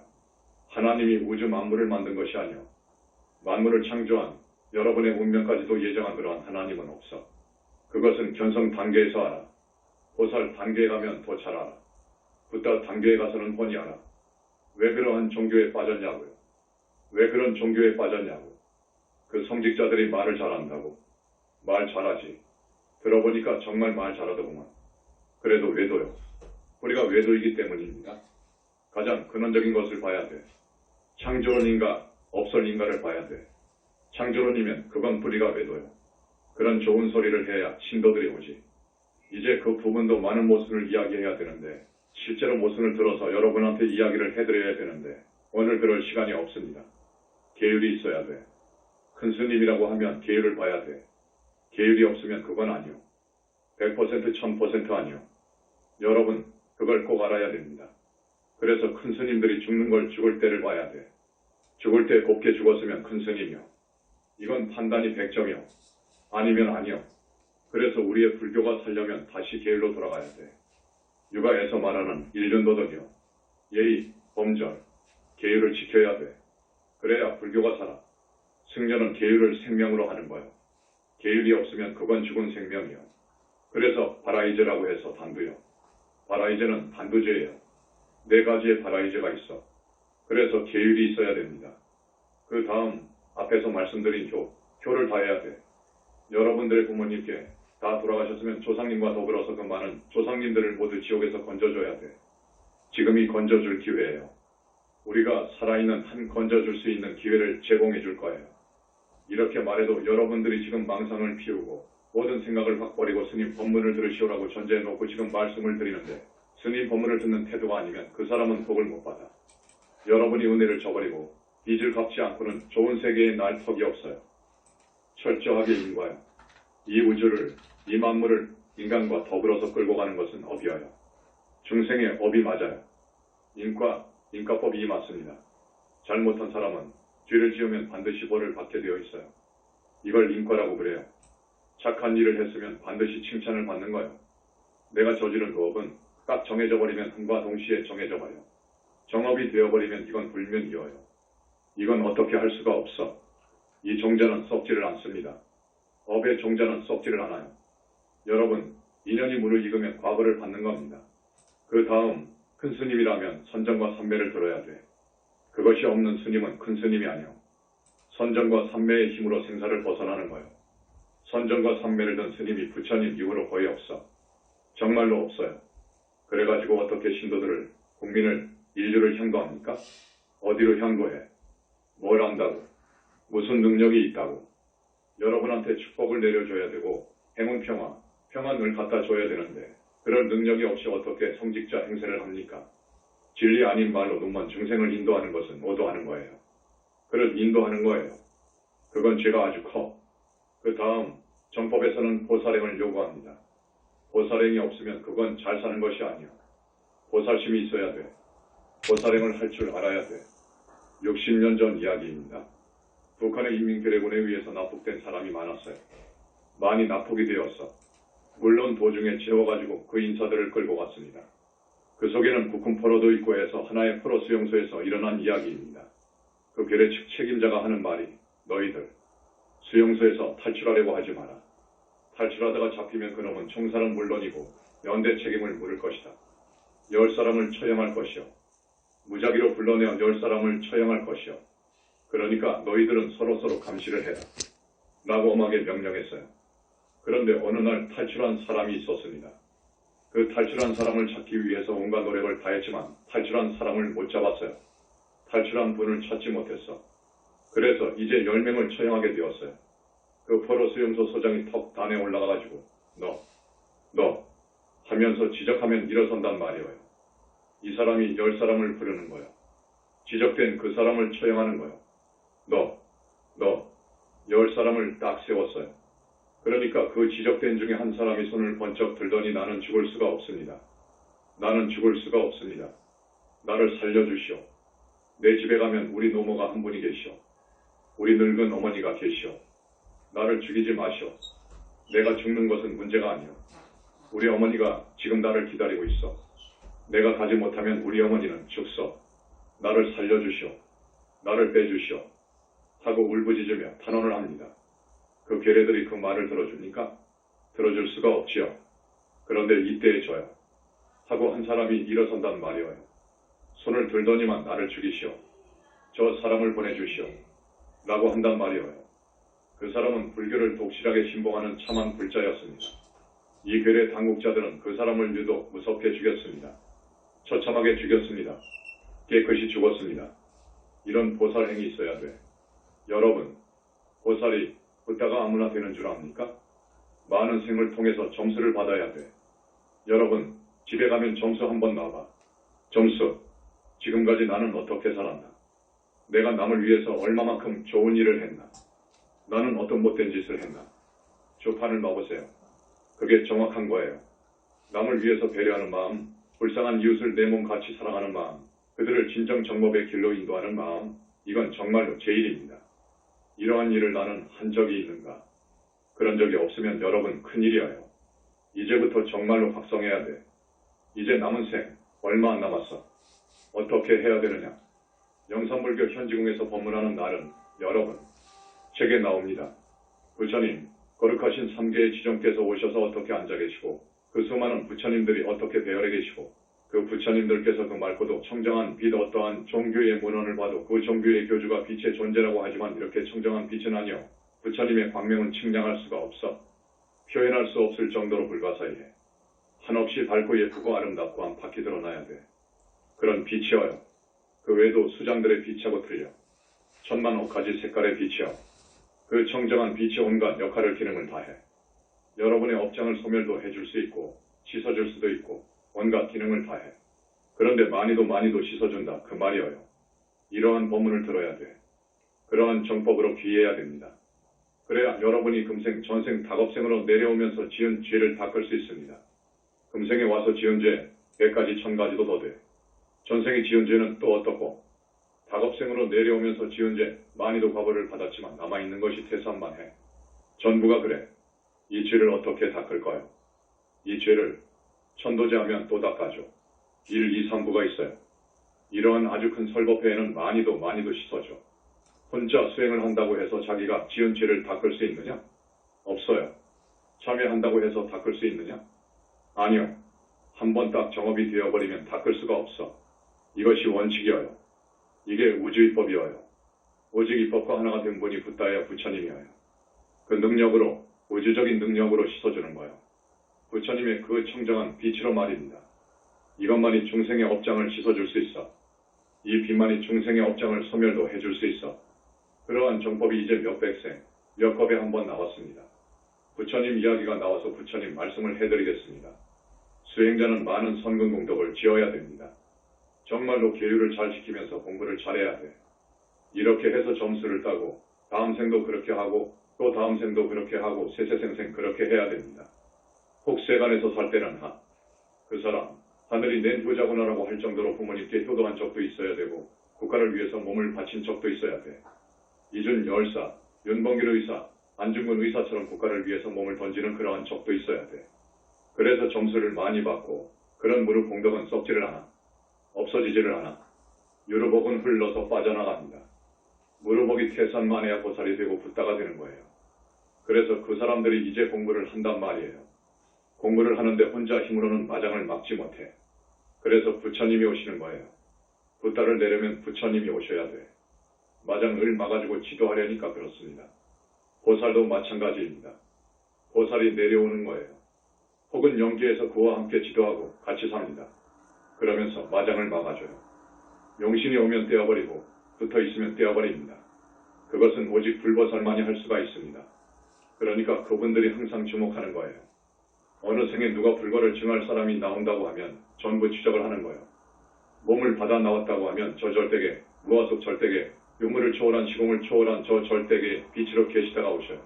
하나님이 우주 만물을 만든 것이 아니요. 만물을 창조한 여러분의 운명까지도 예정한 그러한 하나님은 없어. 그것은 견성 단계에서 알아. 보살 단계에 가면 더 잘 알아. 붓다 단계에 가서는 훤히 알아. 왜 그러한 종교에 빠졌냐고요. 왜 그런 종교에 빠졌냐고. 그 성직자들이 말을 잘한다고. 말 잘하지. 들어보니까 정말 말 잘하더구만. 그래도 외도요. 우리가 외도이기 때문입니다. 가장 근원적인 것을 봐야 돼. 창조론인가 업설인가를 봐야 돼. 창조론이면 그건 뿌리가 외도요. 그런 좋은 소리를 해야 신도들이 오지. 이제 그 부분도 많은 모순을 이야기해야 되는데 실제로 모순을 들어서 여러분한테 이야기를 해드려야 되는데 오늘 그럴 시간이 없습니다. 계율이 있어야 돼. 큰 스님이라고 하면 계율을 봐야 돼. 계율이 없으면 그건 아니요. 100% 1000% 아니요. 여러분 그걸 꼭 알아야 됩니다. 그래서 큰 스님들이 죽는 걸 죽을 때를 봐야 돼. 죽을 때 곱게 죽었으면 큰 스님이요. 이건 판단이 100점이요. 아니면 아니요. 그래서 우리의 불교가 살려면 다시 계율로 돌아가야 돼. 육아에서 말하는 일륜도덕이요. 예의, 범절, 계율을 지켜야 돼. 그래야 불교가 살아. 승려는 계율을 생명으로 하는 거예요. 계율이 없으면 그건 죽은 생명이요. 그래서 바라이제라고 해서 단두요. 바라이제는 단두제예요. 4가지의 바라이제가 있어. 그래서 계율이 있어야 됩니다. 그 다음 앞에서 말씀드린 효를 다해야 돼. 여러분들의 부모님께 다 돌아가셨으면 조상님과 더불어서 그 많은 조상님들을 모두 지옥에서 건져줘야 돼. 지금이 건져줄 기회예요. 우리가 살아있는 한 건져줄 수 있는 기회를 제공해 줄 거예요. 이렇게 말해도 여러분들이 지금 망상을 피우고 모든 생각을 확 버리고 스님 법문을 들으시오라고 전제해 놓고 지금 말씀을 드리는데 스님 법문을 듣는 태도가 아니면 그 사람은 복을 못 받아. 여러분이 은혜를 저버리고 빚을 갚지 않고는 좋은 세계에 날 턱이 없어요. 철저하게 인과요. 이 우주를, 이 만물을 인간과 더불어서 끌고 가는 것은 업이어요. 중생의 업이 맞아요. 인과법이 맞습니다. 잘못한 사람은 죄를 지으면 반드시 벌을 받게 되어 있어요. 이걸 인과라고 그래요. 착한 일을 했으면 반드시 칭찬을 받는 거예요. 내가 저지른 그 업은 딱 정해져 버리면 한과 동시에 정해져 버려요. 정업이 되어버리면 이건 불면이어요. 이건 어떻게 할 수가 없어. 이 종자는 썩지를 않습니다. 업의 종자는 썩지를 않아요. 여러분, 인연이 물을 익으면 과거를 받는 겁니다. 그 다음 큰 스님이라면 선정과 삼매를 들어야 돼. 그것이 없는 스님은 큰 스님이 아니요. 선정과 삼매의 힘으로 생사를 벗어나는 거예요. 선정과 삼매를 든 스님이 부처님 이후로 거의 없어. 정말로 없어요. 그래가지고 어떻게 신도들을, 국민을, 인류를 향도합니까? 어디로 향도해? 뭘 안다고? 무슨 능력이 있다고? 여러분한테 축복을 내려줘야 되고 행운평화, 평안을 갖다 줘야 되는데 그럴 능력이 없이 어떻게 성직자 행세를 합니까? 진리 아닌 말로 눈먼 중생을 인도하는 것은 오도하는 거예요. 그를 인도하는 거예요. 그건 죄가 아주 커. 그 다음 정법에서는 보살행을 요구합니다. 보살행이 없으면 그건 잘 사는 것이 아니야. 보살심이 있어야 돼. 보살행을 할 줄 알아야 돼. 60년 전 이야기입니다. 북한의 인민개래군에 의해서 납북된 사람이 많았어요. 많이 납북이 되었어. 물론 도중에 채워가지고 그 인사들을 끌고 갔습니다. 그 속에는 북한 포로도 있고 해서 하나의 포로 수용소에서 일어난 이야기입니다. 그 괴뢰 측 책임자가 하는 말이 너희들 수용소에서 탈출하려고 하지 마라. 탈출하다가 잡히면 그놈은 총살은 물론이고 연대 책임을 물을 것이다. 10사람을 처형할 것이요. 무작위로 불러내어 10사람을 처형할 것이요. 그러니까 너희들은 서로서로 감시를 해라. 라고 엄하게 명령했어요. 그런데 어느 날 탈출한 사람이 있었습니다. 그 탈출한 사람을 찾기 위해서 온갖 노력을 다했지만 탈출한 사람을 못 잡았어요. 탈출한 분을 찾지 못했어. 그래서 이제 10명을 처형하게 되었어요. 그 포로 수용소 소장이 턱 단에 올라가가지고 너 하면서 지적하면 일어선단 말이에요. 이 사람이 10사람을 부르는 거예요. 지적된 그 사람을 처형하는 거예요. 너 10사람을 딱 세웠어요. 그러니까 그 지적된 중에 한 사람이 손을 번쩍 들더니 나는 죽을 수가 없습니다. 나는 죽을 수가 없습니다. 나를 살려주시오. 내 집에 가면 우리 노모가 한 분이 계시오. 우리 늙은 어머니가 계시오. 나를 죽이지 마시오. 내가 죽는 것은 문제가 아니오. 우리 어머니가 지금 나를 기다리고 있어. 내가 가지 못하면 우리 어머니는 죽소. 나를 살려주시오. 나를 빼주시오. 하고 울부짖으며 탄원을 합니다. 그 괴뢰들이 그 말을 들어줍니까? 들어줄 수가 없지요. 그런데 이때에 저요. 하고 한 사람이 일어선단 말이에요. 손을 들더니만 나를 죽이시오. 저 사람을 보내주시오. 라고 한단 말이에요. 그 사람은 불교를 독실하게 신봉하는 참한 불자였습니다. 이 괴뢰 당국자들은 그 사람을 유독 무섭게 죽였습니다. 처참하게 죽였습니다. 깨끗이 죽었습니다. 이런 보살행이 있어야 돼. 여러분, 보살이 부다가 아무나 되는 줄 압니까? 많은 생을 통해서 점수를 받아야 돼. 여러분, 집에 가면 점수 한번 놔봐. 점수, 지금까지 나는 어떻게 살았나? 내가 남을 위해서 얼마만큼 좋은 일을 했나? 나는 어떤 못된 짓을 했나? 주판을 놔보세요. 그게 정확한 거예요. 남을 위해서 배려하는 마음, 불쌍한 이웃을 내 몸 같이 사랑하는 마음, 그들을 진정 정법의 길로 인도하는 마음, 이건 정말로 제일입니다. 이러한 일을 나는 한 적이 있는가? 그런 적이 없으면 여러분 큰일이에요. 이제부터 정말로 확성해야 돼. 이제 남은 생 얼마 안 남았어. 어떻게 해야 되느냐? 영산불교 현지궁에서 법문하는 날은 여러분 책에 나옵니다. 부처님, 거룩하신 3계의 지존께서 오셔서 어떻게 앉아 계시고 그 수많은 부처님들이 어떻게 배열해 계시고 그 부처님들께서 그 맑고도 청정한 빛 어떠한 종교의 문헌을 봐도 그 종교의 교주가 빛의 존재라고 하지만 이렇게 청정한 빛은 아니요. 부처님의 광명은 측량할 수가 없어. 표현할 수 없을 정도로 불가사의해. 한없이 밝고 예쁘고 아름답고 안팎이 드러나야 돼. 그런 빛이어요. 그 외에도 수장들의 빛하고 틀려. 천만 억가지 색깔의 빛이요. 그 청정한 빛이 온갖 역할을 기능을 다해. 여러분의 업장을 소멸도 해줄 수 있고 씻어줄 수도 있고 온갖 기능을 다해. 그런데 많이도 씻어준다 그 말이어요. 이러한 법문을 들어야 돼. 그러한 정법으로 귀해야 됩니다. 그래야 여러분이 금생 전생 다겁생으로 내려오면서 지은 죄를 닦을 수 있습니다. 금생에 와서 지은 죄 100가지 1000가지도 더 돼. 전생에 지은 죄는 또 어떻고 다겁생으로 내려오면서 지은 죄 많이도 과보를 받았지만 남아있는 것이 태산만 해. 전부가 그래. 이 죄를 어떻게 닦을까요? 이 죄를 천도제하면 또 닦아줘. 1, 2, 3부가 있어요. 이러한 아주 큰 설법회에는 많이도 씻어줘. 혼자 수행을 한다고 해서 자기가 지은 죄를 닦을 수 있느냐? 없어요. 참여한다고 해서 닦을 수 있느냐? 아니요. 한번 딱 정업이 되어버리면 닦을 수가 없어. 이것이 원칙이어요. 이게 우주입법이어요. 오직 입법과 하나가 된 분이 붓다야 부처님이어요. 그 능력으로, 우주적인 능력으로 씻어주는 거예요. 부처님의 그 청정한 빛으로 말입니다. 이것만이 중생의 업장을 씻어줄 수 있어. 이 빛만이 중생의 업장을 소멸도 해줄 수 있어. 그러한 정법이 이제 몇백생, 몇 겁에 한 번 나왔습니다. 부처님 이야기가 나와서 부처님 말씀을 해드리겠습니다. 수행자는 많은 선근 공덕을 지어야 됩니다. 정말로 계율을 잘 지키면서 공부를 잘해야 돼. 이렇게 해서 점수를 따고 다음 생도 그렇게 하고 또 다음 생도 그렇게 하고 세세생생 그렇게 해야 됩니다. 혹 세간에서 살 때는 그 사람 하늘이 낸 효자구나라고 할 정도로 부모님께 효도한 적도 있어야 되고 국가를 위해서 몸을 바친 적도 있어야 돼. 이준 열사, 윤봉길 의사, 안중근 의사처럼 국가를 위해서 몸을 던지는 그러한 적도 있어야 돼. 그래서 점수를 많이 받고 그런 무릎 공덕은 썩지를 않아. 없어지지를 않아. 유루복은 흘러서 빠져나갑니다. 무릎복이 태산만해야 보살이 되고 붓다가 되는 거예요. 그래서 그 사람들이 이제 공부를 한단 말이에요. 공부를 하는데 혼자 힘으로는 마장을 막지 못해. 그래서 부처님이 오시는 거예요. 붓다를 내려면 부처님이 오셔야 돼. 마장을 막아주고 지도하려니까 그렇습니다. 보살도 마찬가지입니다. 보살이 내려오는 거예요. 혹은 영계에서 그와 함께 지도하고 같이 삽니다. 그러면서 마장을 막아줘요. 용신이 오면 떼어버리고 붙어 있으면 떼어버립니다. 그것은 오직 불보살만이 할 수가 있습니다. 그러니까 그분들이 항상 주목하는 거예요. 어느 생에 누가 불거를 증할 사람이 나온다고 하면 전부 추적을 하는 거예요. 몸을 받아 나왔다고 하면 저 절대계, 무아속 절대계, 유물을 초월한 시공을 초월한 저 절대계에 빛으로 계시다가 오셔요.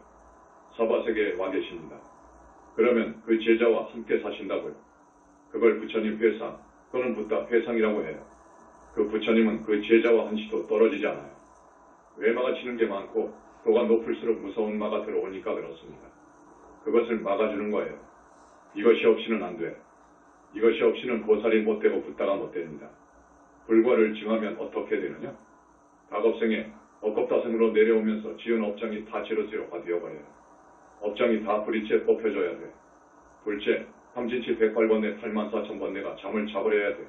사바세계에 와 계십니다. 그러면 그 제자와 함께 사신다고요. 그걸 부처님 회상 또는 붓다 회상이라고 해요. 그 부처님은 그 제자와 한시도 떨어지지 않아요. 외마가 치는 게 많고 도가 높을수록 무서운 마가 들어오니까 그렇습니다. 그것을 막아주는 거예요. 이것이 없이는 안 돼. 이것이 없이는 보살이 못 되고 붓다가 못 됩니다. 불과를 증하면 어떻게 되느냐? 다겁생에 억겁다생으로 내려오면서 지은 업장이 다 제로세로가 되어버려요. 업장이 다 불이체 뽑혀줘야 돼. 불체, 삼진치 108번뇌 84,000번뇌가 잠을 자버려야 돼.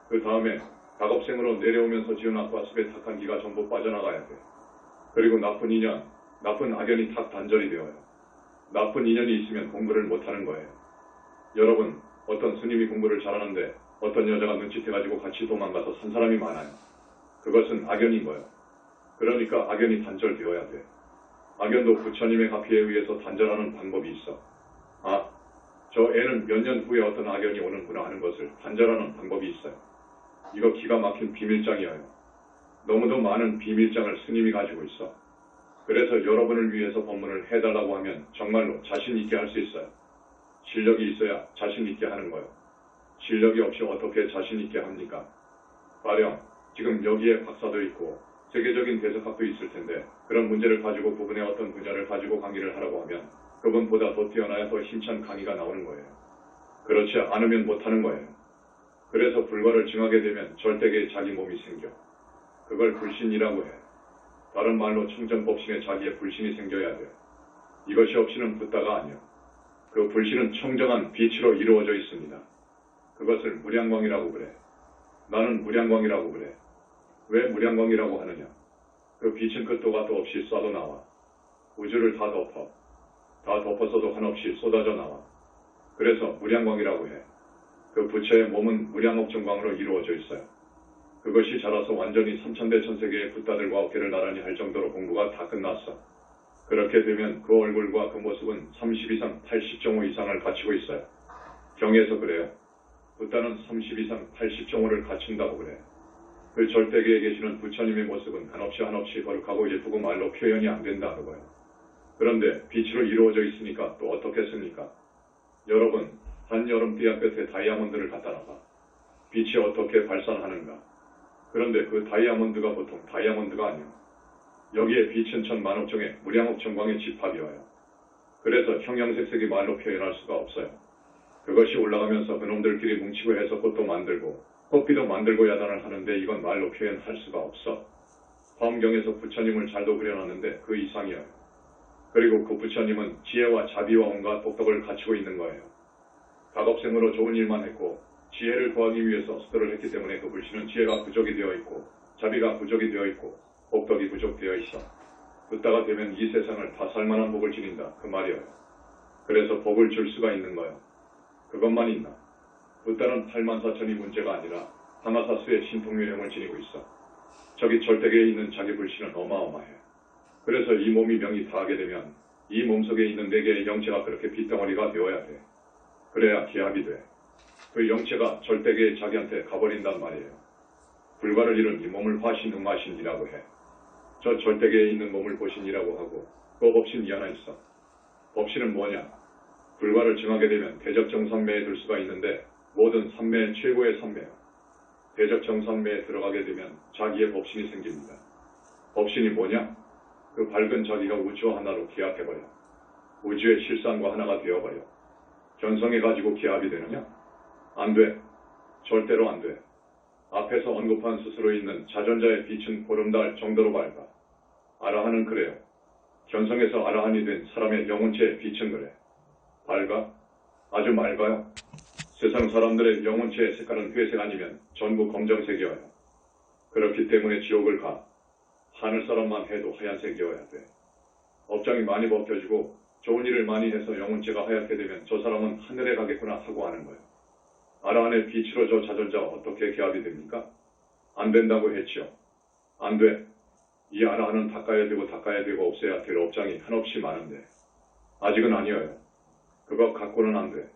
그 다음에 다겁생으로 내려오면서 지은 악과 습의 탁한 기가 전부 빠져나가야 돼. 그리고 나쁜 인연, 나쁜 악연이 탁 단절이 되어요. 나쁜 인연이 있으면 공부를 못하는 거예요. 여러분, 어떤 스님이 공부를 잘하는데 어떤 여자가 눈치채가지고 같이 도망가서 산 사람이 많아요. 그것은 악연인 거예요. 그러니까 악연이 단절되어야 돼. 악연도 부처님의 가피에 의해서 단절하는 방법이 있어. 저 애는 몇 년 후에 어떤 악연이 오는구나 하는 것을 단절하는 방법이 있어요. 이거 기가 막힌 비밀장이에요. 너무도 많은 비밀장을 스님이 가지고 있어. 그래서 여러분을 위해서 법문을 해달라고 하면 정말로 자신 있게 할 수 있어요. 실력이 있어야 자신 있게 하는 거예요. 실력이 없이 어떻게 자신 있게 합니까? 가령 지금 여기에 박사도 있고 세계적인 대석학도 있을 텐데 그런 문제를 가지고 부분의 어떤 분야를 가지고 강의를 하라고 하면 그분보다 더 뛰어나야 더 힘찬 강의가 나오는 거예요. 그렇지 않으면 못하는 거예요. 그래서 불과를 증하게 되면 절대계에 자기 몸이 생겨. 그걸 불신이라고 해. 다른 말로 청정법신에 자기의 불신이 생겨야 돼. 이것이 없이는 붓다가 아니야. 그 불신은 청정한 빛으로 이루어져 있습니다. 그것을 무량광이라고 그래. 나는 무량광이라고 그래. 왜 무량광이라고 하느냐? 그 빛은 끝도 가도 없이 쏴도 나와. 우주를 다 덮어. 다 덮었어도 한없이 쏟아져 나와. 그래서 무량광이라고 해. 그 부처의 몸은 무량옥정광으로 이루어져 있어요. 그것이 자라서 완전히 삼천대천세계의 붓다들과 어깨를 나란히 할 정도로 공부가 다 끝났어. 그렇게 되면 그 얼굴과 그 모습은 30 이상 80정호 이상을 갖추고 있어요. 경에서 그래요. 붓다는 30 이상 80정호를 갖춘다고 그래. 그 절대계에 계시는 부처님의 모습은 한없이 거룩하고 예쁘고 말로 표현이 안 된다 그거예요. 그런데 빛으로 이루어져 있으니까 또 어떻겠습니까? 여러분, 한여름 띠약볕에 다이아몬드를 갖다 놔봐. 빛이 어떻게 발산하는가? 그런데 그 다이아몬드가 보통 다이아몬드가 아니야. 여기에 빛은 천만억 종의 무량억 정광의 집합이어요. 그래서 형형색색이 말로 표현할 수가 없어요. 그것이 올라가면서 그놈들끼리 뭉치고 해서 꽃도 만들고 꽃비도 만들고 야단을 하는데 이건 말로 표현할 수가 없어. 화엄경에서 부처님을 잘도 그려놨는데 그 이상이에요. 그리고 그 부처님은 지혜와 자비와 온갖 복덕을 갖추고 있는 거예요. 다겁생으로 좋은 일만 했고 지혜를 구하기 위해서 수도를 했기 때문에 그 불신은 지혜가 부족이 되어 있고 자비가 부족이 되어 있고 복덕이 부족되어 있어. 붓다가 되면 이 세상을 다 살만한 복을 지닌다 그 말이에요. 그래서 복을 줄 수가 있는 거예요. 그것만 있나? 붓다는 84,000이 문제가 아니라 항아사수의 신통유형을 지니고 있어. 저기 절대계에 있는 자기 불신은 어마어마해. 그래서 이 몸이 명이 다하게 되면 이 몸속에 있는 4개의 영체가 그렇게 빗덩어리가 되어야 돼. 그래야 기합이 돼. 그 영체가 절대계에 자기한테 가버린단 말이에요. 불과를 이룬 이 몸을 화신응화신이라고 해. 저 절대계에 있는 몸을 보신이라고 하고 그 법신이 하나 있어. 법신은 뭐냐? 불과를 증하게 되면 대적정산매에 들 수가 있는데 모든 산매의 최고의 산매야. 대적정산매에 들어가게 되면 자기의 법신이 생깁니다. 법신이 뭐냐? 그 밝은 자기가 우주와 하나로 기합해버려. 우주의 실상과 하나가 되어버려. 견성해가지고 기합이 되느냐? 안 돼. 절대로 안 돼. 앞에서 언급한 스스로 있는 자전자의 빛은 보름달 정도로 밝아. 아라한은 그래요. 견성해서 아라한이 된 사람의 영혼체의 빛은 그래. 밝아? 아주 맑아요. 세상 사람들의 영혼체의 색깔은 회색 아니면 전부 검정색이어요. 그렇기 때문에 지옥을 가. 하늘 사람만 해도 하얀색이어야 돼. 업장이 많이 벗겨지고 좋은 일을 많이 해서 영혼체가 하얗게 되면 저 사람은 하늘에 가겠구나 하고 하는 거예요. 아라한의 빛으로 저 자전자가 어떻게 기합이 됩니까? 안 된다고 했지요. 안 돼. 이 아라한은 닦아야 되고 없애야 될 업장이 한없이 많은데 아직은 아니어요. 그거 갖고는 안 돼.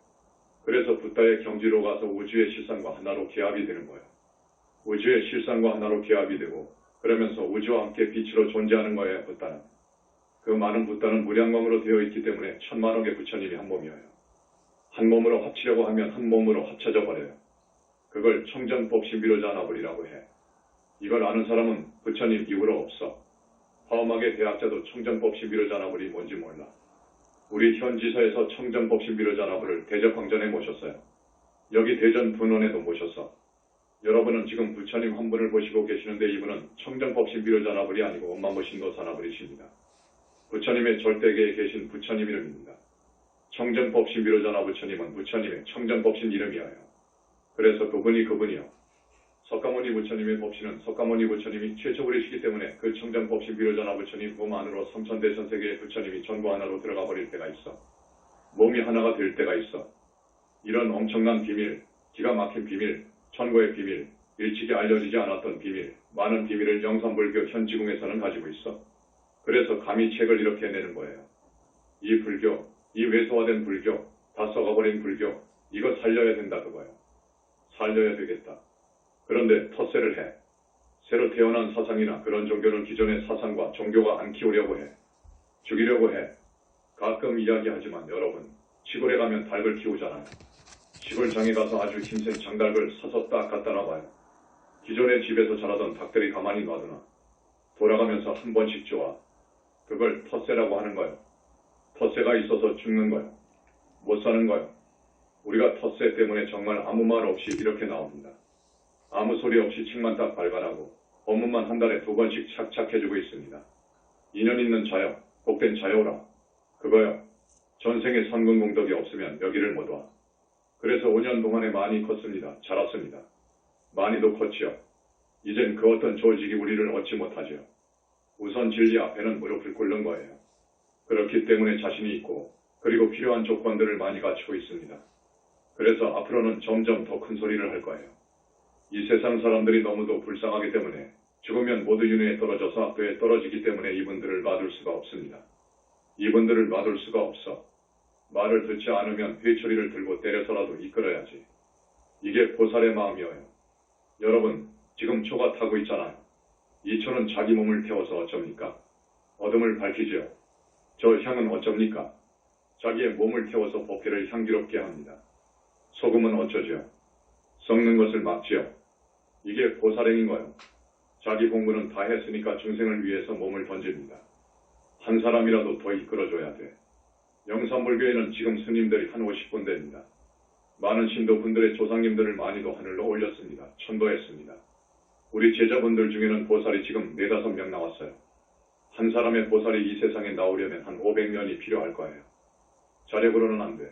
그래서 붓다의 경지로 가서 우주의 실상과 하나로 기합이 되는 거예요. 우주의 실상과 하나로 기합이 되고 그러면서 우주와 함께 빛으로 존재하는 거예요. 붓다는. 그 많은 붓다는 무량광으로 되어 있기 때문에 1000만억의 부처님이 한 몸이어요. 한 몸으로 합치려고 하면 한 몸으로 합쳐져 버려요. 그걸 청전법 신비로자나불이라고 해. 이걸 아는 사람은 부처님 이후로 없어. 화엄하게 대학자도 청전법 신비로자나불이 뭔지 몰라. 우리 현지사에서 청전법 신비로자나불을 대적황전에 모셨어요. 여기 대전 분원에도 모셨어. 여러분은 지금 부처님 한 분을 보시고 계시는데 이분은 청전법 신비로자나불이 아니고 엄마무신도사나불이십니다. 부처님의 절대계에 계신 부처님 이름입니다. 청전법신 비로자나 부처님은 부처님의 청전법신 이름이에요. 그래서 그분이요. 석가모니 부처님의 법신은 석가모니 부처님이 최초부리시기 때문에 그 청전법신 비로자나 부처님 몸 안으로 삼천대천세계의 부처님이 전부 하나로 들어가 버릴 때가 있어. 몸이 하나가 될 때가 있어. 이런 엄청난 비밀, 기가 막힌 비밀, 천고의 비밀, 일찍이 알려지지 않았던 비밀, 많은 비밀을 영산불교 현지궁에서는 가지고 있어. 그래서 감히 책을 이렇게 내는 거예요. 이 불교, 이 왜소화된 불교, 다 썩어버린 불교, 이거 살려야 된다 그거예요. 살려야 되겠다. 그런데 텃세를 해. 새로 태어난 사상이나 그런 종교는 기존의 사상과 종교가 안 키우려고 해. 죽이려고 해. 가끔 이야기하지만 여러분, 시골에 가면 닭을 키우잖아요. 시골장에 가서 아주 힘센 장닭을 사서 딱 갖다 놔봐요. 기존의 집에서 자라던 닭들이 가만히 놔두나. 돌아가면서 한 번씩 좋아. 그걸 텃세라고 하는 거예요. 텃세가 있어서 죽는 거예요. 못 사는 거예요. 우리가 텃세 때문에 정말 아무 말 없이 이렇게 나옵니다. 아무 소리 없이 책만 딱 발간하고 법문만 한 달에 2번씩 착착해주고 있습니다. 인연 있는 자여, 복된 자여라. 그거요. 전생에 선근공덕이 없으면 여기를 못 와. 그래서 5년 동안에 많이 컸습니다. 자랐습니다. 많이도 컸지요. 이젠 그 어떤 조직이 우리를 얻지 못하지요. 우선 진리 앞에는 무릎을 꿇는 거예요. 그렇기 때문에 자신이 있고 그리고 필요한 조건들을 많이 갖추고 있습니다. 그래서 앞으로는 점점 더 큰 소리를 할 거예요. 이 세상 사람들이 너무도 불쌍하기 때문에 죽으면 모두 윤회에 떨어져서 악도에 떨어지기 때문에 이분들을 놔둘 수가 없습니다. 이분들을 놔둘 수가 없어. 말을 듣지 않으면 회초리를 들고 때려서라도 이끌어야지. 이게 보살의 마음이에요. 여러분, 지금 초가 타고 있잖아요. 이 초는 자기 몸을 태워서 어쩝니까? 어둠을 밝히지요. 저 향은 어쩝니까? 자기의 몸을 태워서 법회를 향기롭게 합니다. 소금은 어쩌지요? 썩는 것을 막지요. 이게 보살행인 거예요. 자기 공부는 다 했으니까 중생을 위해서 몸을 던집니다. 한 사람이라도 더 이끌어줘야 돼. 영산불교에는 지금 스님들이 한 50분 됩니다. 많은 신도분들의 조상님들을 많이도 하늘로 올렸습니다. 천도했습니다. 우리 제자분들 중에는 보살이 지금 4, 5명 나왔어요. 한 사람의 보살이 이 세상에 나오려면 한 500년이 필요할 거예요. 자력으로는 안 돼.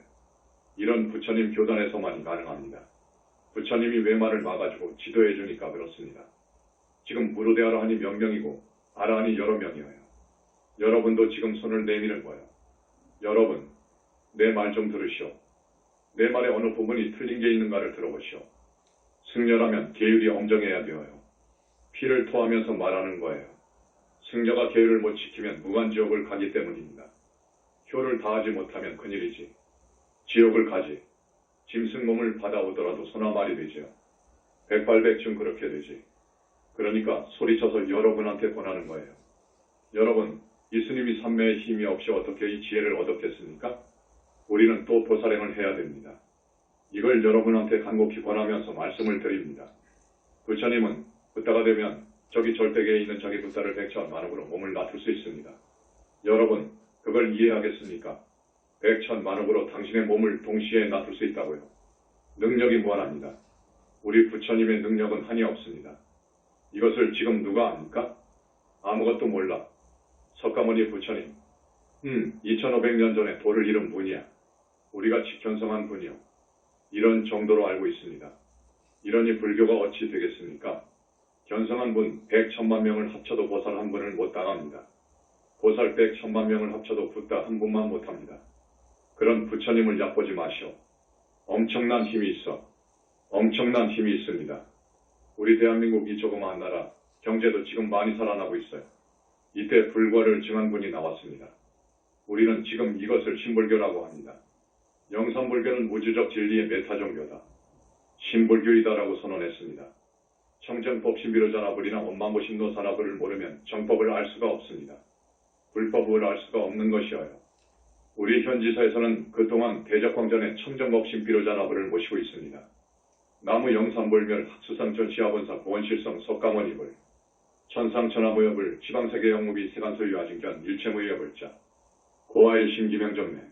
이런 부처님 교단에서만이 가능합니다. 부처님이 외마를 막아주고 지도해 주니까 그렇습니다. 지금 무로대 아라한이 몇 명이고 아라한이 여러 명이에요. 여러분도 지금 손을 내미는 거예요. 여러분, 내 말 좀 들으시오. 내 말의 어느 부분이 틀린 게 있는가를 들어보시오. 승려라면 계율이 엄정해야 되어요. 피를 토하면서 말하는 거예요. 승려가 계율을 못 지키면 무간지옥을 가기 때문입니다. 효를 다하지 못하면 큰일이지. 지옥을 가지. 짐승 몸을 받아오더라도 소나 말이 되지요. 백발백중 그렇게 되지. 그러니까 소리쳐서 여러분한테 권하는 거예요. 여러분, 이스님이 삼매의 힘이 없이 어떻게 이 지혜를 얻었겠습니까? 우리는 또 도살행을 해야 됩니다. 이걸 여러분한테 간곡히 권하면서 말씀을 드립니다. 부처님은 붓다가 되면 저기 절대계에 있는 저기 붓다를 백천만옥으로 몸을 낮출 수 있습니다. 여러분, 그걸 이해하겠습니까? 백천만옥으로 당신의 몸을 동시에 낮출 수 있다고요. 능력이 무한합니다. 우리 부처님의 능력은 한이 없습니다. 이것을 지금 누가 압니까? 아무것도 몰라. 석가모니 부처님, 2500년 전에 도를 이룬 분이야. 우리가 직현성한 분이요. 이런 정도로 알고 있습니다. 이러니 불교가 어찌 되겠습니까? 견성한 분 100천만 명을 합쳐도 보살 한 분을 못 당합니다. 보살 100천만 명을 합쳐도 붓다 한 분만 못합니다. 그런 부처님을 얕보지 마시오. 엄청난 힘이 있어. 엄청난 힘이 있습니다. 우리 대한민국 이 조그마한 나라, 경제도 지금 많이 살아나고 있어요. 이때 불과를 증한 분이 나왔습니다. 우리는 지금 이것을 신불교라고 합니다. 영산불교는 우주적 진리의 메타종교다. 신불교이다라고 선언했습니다. 청정법 신비로자나불이나 원망고신노사나불을 모르면 정법을 알 수가 없습니다. 불법을 알 수가 없는 것이어요. 우리 현지사에서는 그동안 대적광전의 청정법 신비로자나불을 모시고 있습니다. 나무 영산불멸 학수상전 시아본사 보원실성 석가모니불 천상천하무여불 지방세계 영무비 세간소유 아진견 일체무여불자 고아일 심기명정매